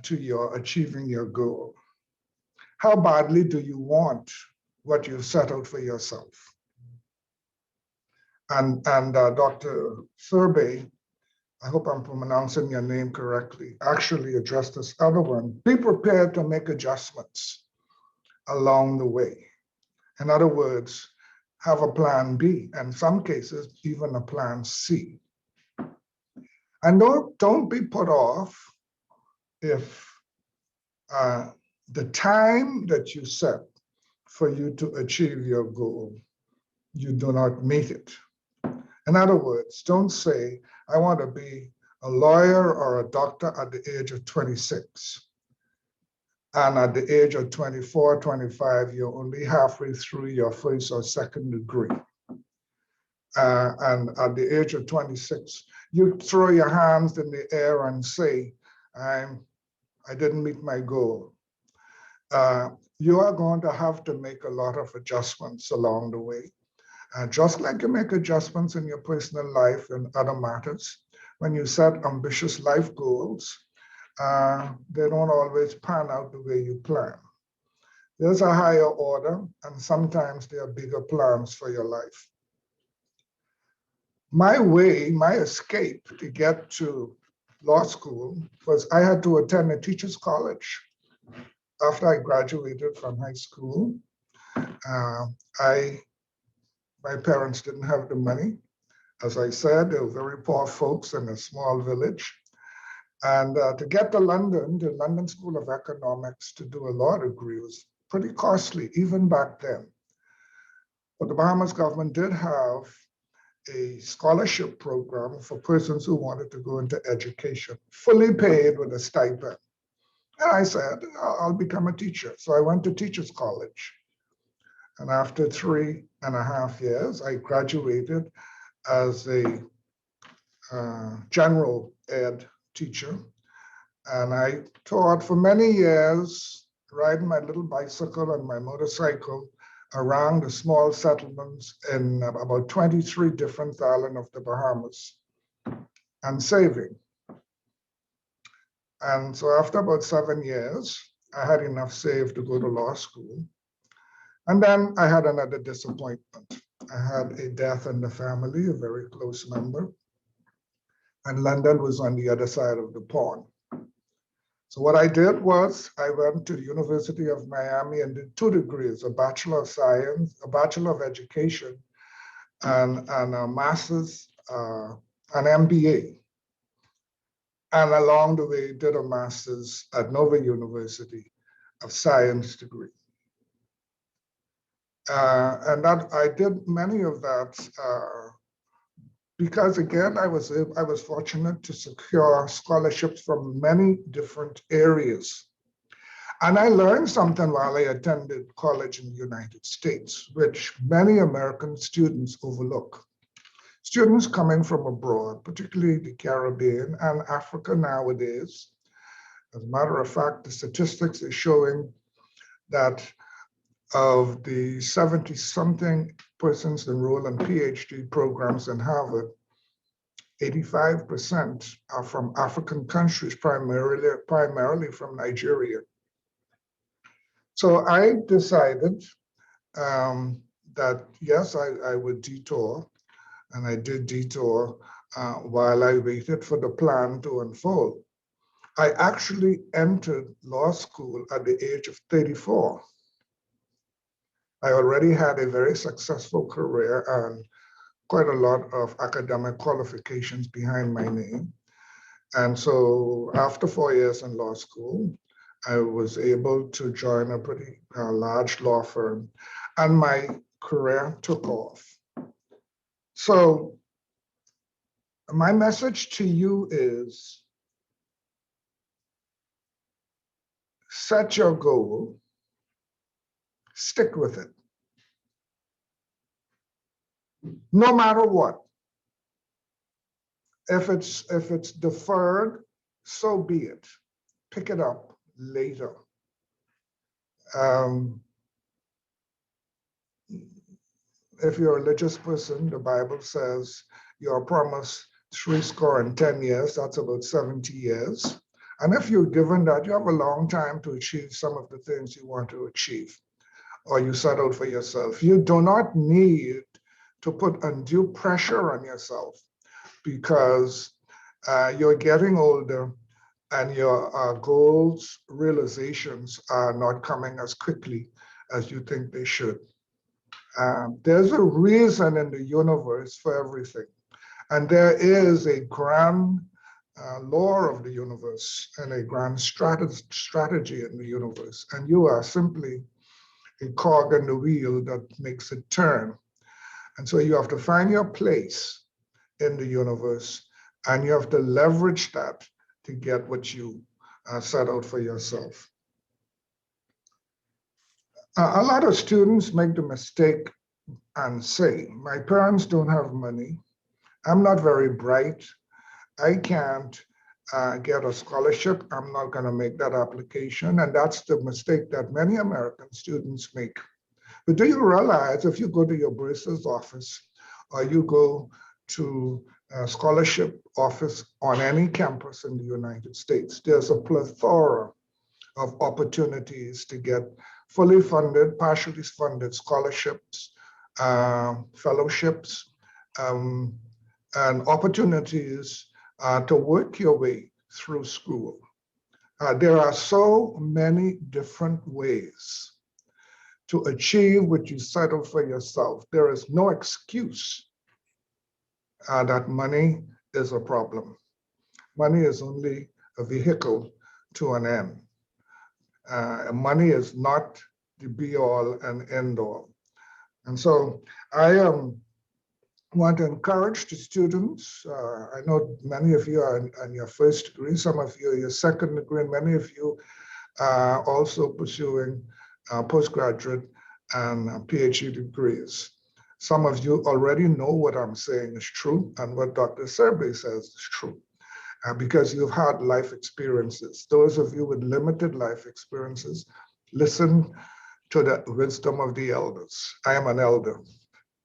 to your achieving your goal. how badly do you want what you set out for yourself? And Dr. Thurbe, I hope I'm pronouncing your name correctly, actually addressed this other one. Be prepared to make adjustments along the way. In other words, have a plan B, and in some cases, even a plan C. And don't be put off if the time that you set for you to achieve your goal, you do not meet it. In other words, don't say, I want to be a lawyer or a doctor at the age of 26. And at the age of 24, 25, you're only halfway through your first or second degree. And at the age of 26, you throw your hands in the air and say, I didn't meet my goal. You are going to have to make a lot of adjustments along the way. Just like you make adjustments in your personal life and other matters, when you set ambitious life goals, they don't always pan out the way you plan. There's a higher order, and sometimes there are bigger plans for your life. My escape to get to law school was I had to attend a teacher's college. After I graduated from high school, my parents didn't have the money. As I said, they were very poor folks in a small village. And to get to London, the London School of Economics, to do a law degree was pretty costly, even back then. But the Bahamas government did have a scholarship program for persons who wanted to go into education, fully paid with a stipend. And I said, I'll become a teacher. So I went to teacher's college. And after 3.5 years, I graduated as a general ed teacher. And I taught for many years, riding my little bicycle and my motorcycle around the small settlements in about 23 different islands of the Bahamas and saving. And so after about 7 years, I had enough saved to go to law school. And then I had another disappointment. I had a death in the family, a very close member. And London was on the other side of the pond. So what I did was I went to the University of Miami and did 2 degrees, a Bachelor of Science, a Bachelor of Education, and a Master's, an MBA. And along the way, did a Master's at Nova University of Science degree. And that I did many of that because again, I was fortunate to secure scholarships from many different areas. And I learned something while I attended college in the United States, which many American students overlook. Students coming from abroad, particularly the Caribbean and Africa nowadays. As a matter of fact, the statistics are showing that of the 70-something persons enrolled in PhD programs in Harvard, 85% are from African countries, primarily from Nigeria. So I decided that yes, I would detour, and I did detour while I waited for the plan to unfold. I actually entered law school at the age of 34. I already had a very successful career and quite a lot of academic qualifications behind my name. And so after 4 years in law school, I was able to join a pretty large law firm, and my career took off. So my message to you is set your goal, stick with it. No matter what. If it's deferred, so be it. Pick it up later. If you're a religious person, the Bible says you're promised 70 years. That's about 70 years. And if you're given that, you have a long time to achieve some of the things you want to achieve or you set out for yourself. You do not need to put undue pressure on yourself because you're getting older and your goals realizations are not coming as quickly as you think they should. There's a reason in the universe for everything. And there is a grand law of the universe and a grand strategy in the universe. And you are simply a cog in the wheel that makes it turn. And so you have to find your place in the universe and you have to leverage that to get what you set out for yourself. A lot of students make the mistake and say, my parents don't have money. I'm not very bright. I can't get a scholarship. I'm not going to make that application. And that's the mistake that many American students make. But do you realize if you go to your bursar's office or you go to a scholarship office on any campus in the United States, there's a plethora of opportunities to get fully funded, partially funded scholarships, fellowships, and opportunities to work your way through school. There are so many different ways to achieve what you settle for yourself. There is no excuse that money is a problem. Money is only a vehicle to an end. Money is not the be all and end all. And so I want to encourage the students. I know many of you are on your first degree, some of you are your second degree, and many of you are also pursuing postgraduate and PhD degrees. Some of you already know what I'm saying is true and what Dr. Serbe says is true because you've had life experiences. Those of you with limited life experiences, listen to the wisdom of the elders. I am an elder.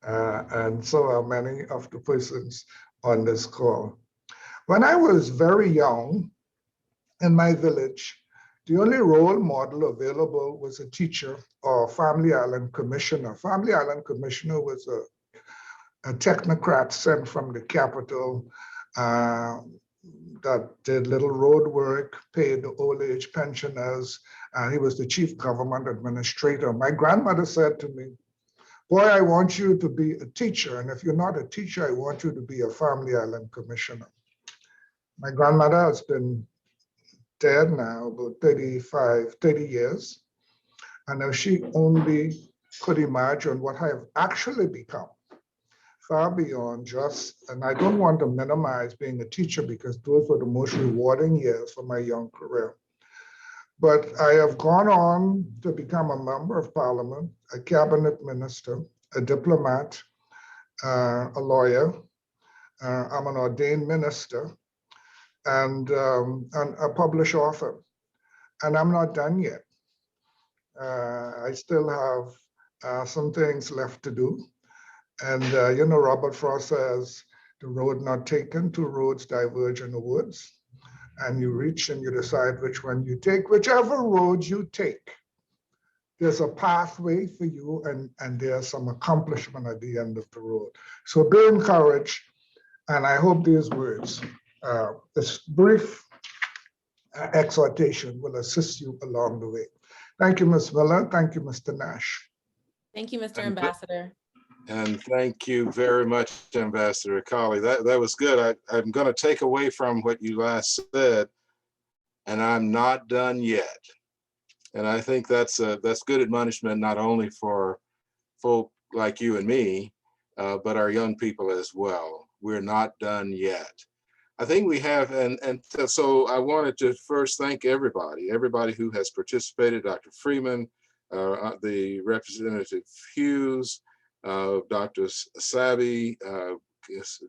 And so are many of the persons on this call. When I was very young in my village, the only role model available was a teacher or family island commissioner. Family island commissioner was a technocrat sent from the capital that did little road work, paid the old age pensioners, and he was the chief government administrator. My grandmother said to me, boy, I want you to be a teacher. And if you're not a teacher, I want you to be a family island commissioner. My grandmother has been dead now about 30 years. And now she only could imagine what I have actually become, far beyond just, and I don't want to minimize being a teacher because those were the most rewarding years for my young career. But I have gone on to become a member of parliament, a cabinet minister, a diplomat, a lawyer. I'm an ordained minister and a published author. And I'm not done yet. I still have some things left to do. And you know, Robert Frost says, the road not taken, two roads diverge in the woods. And you reach and you decide which one you take. Whichever road you take, there's a pathway for you and there's some accomplishment at the end of the road. So be encouraged. And I hope these words, this brief exhortation will assist you along the way. Thank you, Ms. Miller. Thank you, Mr. Nash. Thank you, Mr. Ambassador. And thank you very much, Ambassador Colley. That was good. I'm going to take away from what you last said, and I'm not done yet. And I think that's good admonishment, not only for folk like you and me, but our young people as well. We're not done yet. I think we have, and so I wanted to first thank everybody who has participated, Dr. Freeman, the Representative Hughes, Dr. Sabi,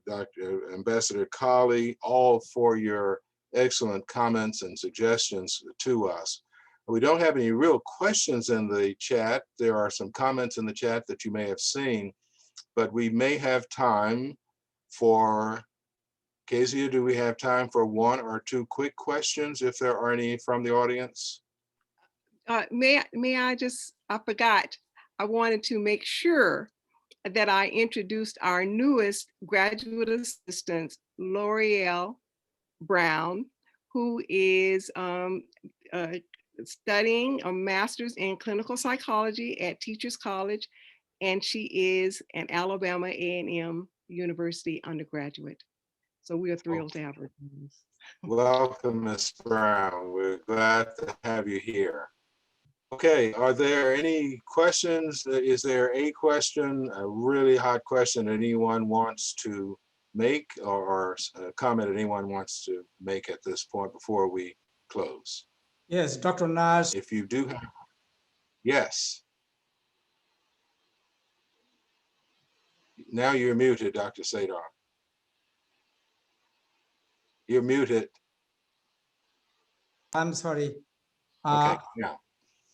Dr. Ambassador Colley, all for your excellent comments and suggestions to us. We don't have any real questions in the chat. There are some comments in the chat that you may have seen, but we may have time for Kezia, do we have time for one or two quick questions if there are any from the audience? May I just, I forgot, I wanted to make sure that I introduced our newest graduate assistant, L'Oreal Brown, who is studying a master's in clinical psychology at Teachers College, and she is an Alabama A&M University undergraduate. So we are thrilled to have her. Welcome, Ms. Brown. We're glad to have you here. Okay, are there any questions? Is there a question, a really hot question that anyone wants to make, or a comment that anyone wants to make at this point before we close? Yes, Dr. Nash. If you do have, yes. Now you're muted, Dr. Sadar. You're muted. I'm sorry. Okay, yeah.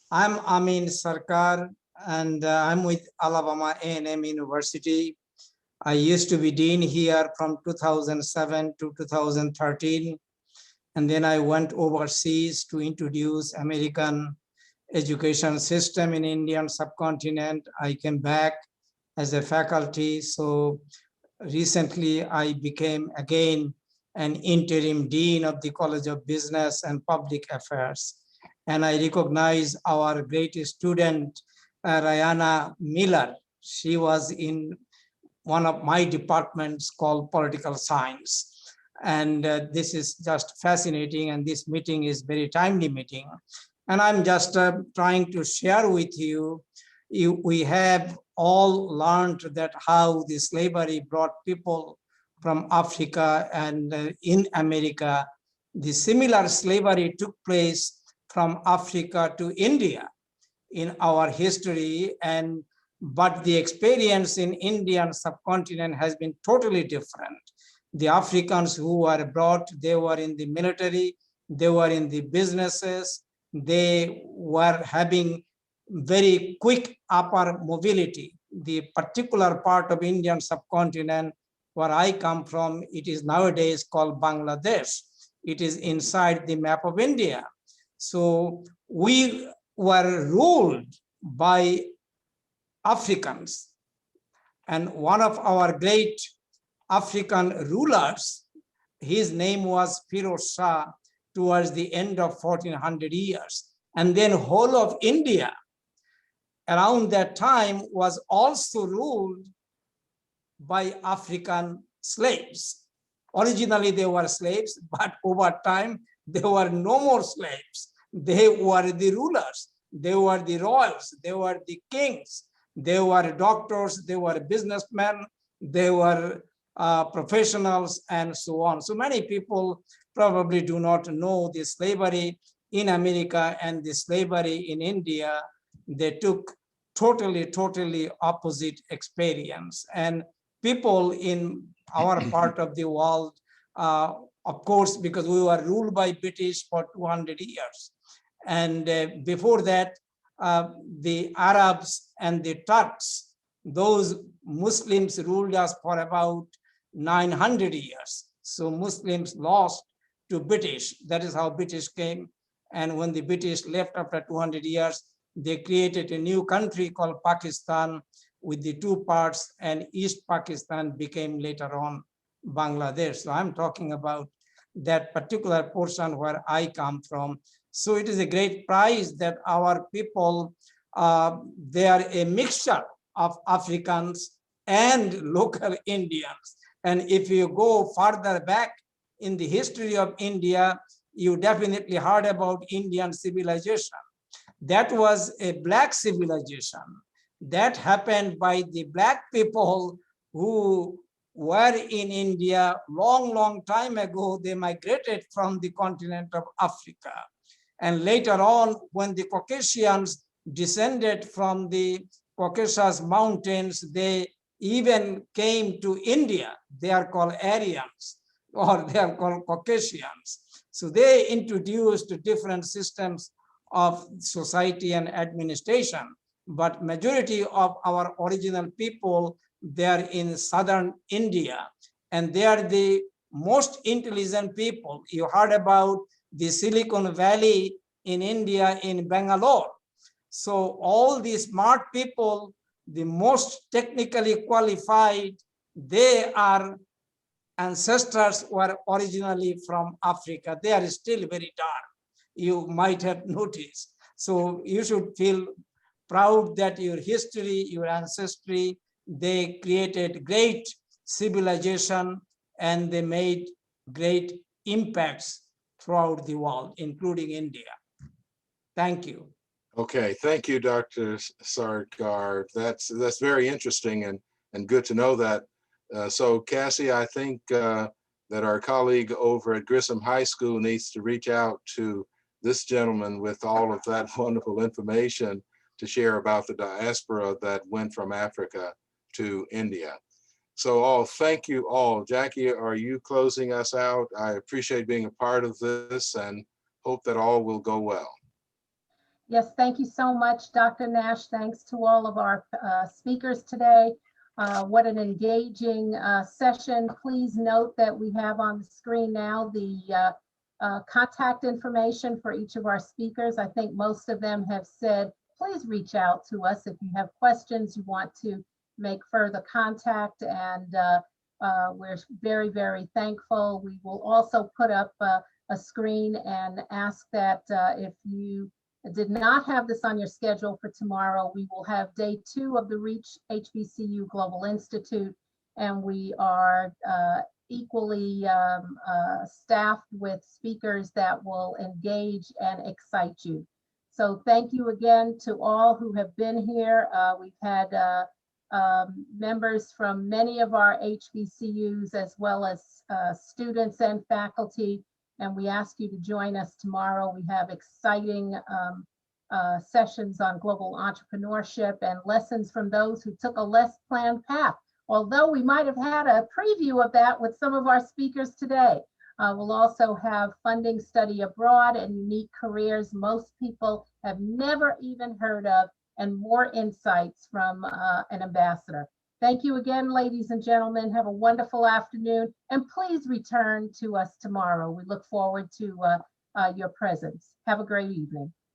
I'm Amin Sarkar, and I'm with Alabama A&M University. I used to be dean here from 2007 to 2013. And then I went overseas to introduce American education system in Indian subcontinent. I came back as a faculty. So recently I became again an interim dean of the College of Business and Public Affairs. And I recognize our great student, Rayana Miller. She was in one of my departments called political science. And this is just fascinating, and this meeting is very timely meeting. And I'm just trying to share with you, we have all learned that how the slavery brought people from Africa and in America. The similar slavery took place from Africa to India in our history, but the experience in Indian subcontinent has been totally different. The Africans who were brought, they were in the military, they were in the businesses, they were having very quick upper mobility. The particular part of Indian subcontinent where I come from, it is nowadays called Bangladesh. It is inside the map of India. So we were ruled by Africans. And one of our great African rulers, his name was Firoz Shah towards the end of 1400 years. And then whole of India around that time was also ruled by African slaves. Originally they were slaves, but over time they were no more slaves. They were the rulers, they were the royals, they were the kings, they were doctors, they were businessmen, they were professionals, and so on. So many people probably do not know the slavery in America and the slavery in India. They took totally opposite experience. And people in our part of the world, of course, because we were ruled by British for 200 years. And before that, the Arabs and the Turks, those Muslims ruled us for about 900 years. So Muslims lost to British. That is how British came. And when the British left after 200 years, they created a new country called Pakistan with the two parts, and East Pakistan became later on Bangladesh. So I'm talking about that particular portion where I come from. So it is a great prize that our people, they are a mixture of Africans and local Indians. And if you go further back in the history of India, you definitely heard about Indian civilization. That was a Black civilization that happened by the Black people who were in India long time ago. They migrated from the continent of Africa. And later on, when the Caucasians descended from the Caucasus mountains, they even came to India. They are called Aryans, or they are called Caucasians. So they introduced different systems of society and administration. But majority of our original people, they are in southern India, and they are the most intelligent people. You heard about the Silicon Valley in India, in Bangalore. So all these smart people, the most technically qualified, they are ancestors were originally from Africa. They are still very dark. You might have noticed. So you should feel proud that your history, your ancestry, they created great civilization and they made great impacts throughout the world, including India. Thank you. Okay, thank you, Dr. Sarkar. That's very interesting and good to know that. So Cassie, I think that our colleague over at Grissom High School needs to reach out to this gentleman with all of that wonderful information to share about the diaspora that went from Africa to India. So all, thank you all. Jackie, are you closing us out? I appreciate being a part of this and hope that all will go well. Yes, thank you so much, Dr. Nash. Thanks to all of our speakers today. What an engaging session. Please note that we have on the screen now the contact information for each of our speakers. I think most of them have said, please reach out to us if you have questions, you want to make further contact, and we're very, very thankful. We will also put up a screen and ask that if you did not have this on your schedule for tomorrow, we will have day 2 of the Reach HBCU Global Institute, and we are equally staffed with speakers that will engage and excite you. So thank you again to all who have been here. We've had members from many of our HBCUs, as well as students and faculty. And we ask you to join us tomorrow. We have exciting sessions on global entrepreneurship and lessons from those who took a less planned path. Although we might have had a preview of that with some of our speakers today. We'll also have funding study abroad and unique careers most people have never even heard of, and more insights from an ambassador. Thank you again, ladies and gentlemen. Have a wonderful afternoon, and please return to us tomorrow. We look forward to your presence. Have a great evening.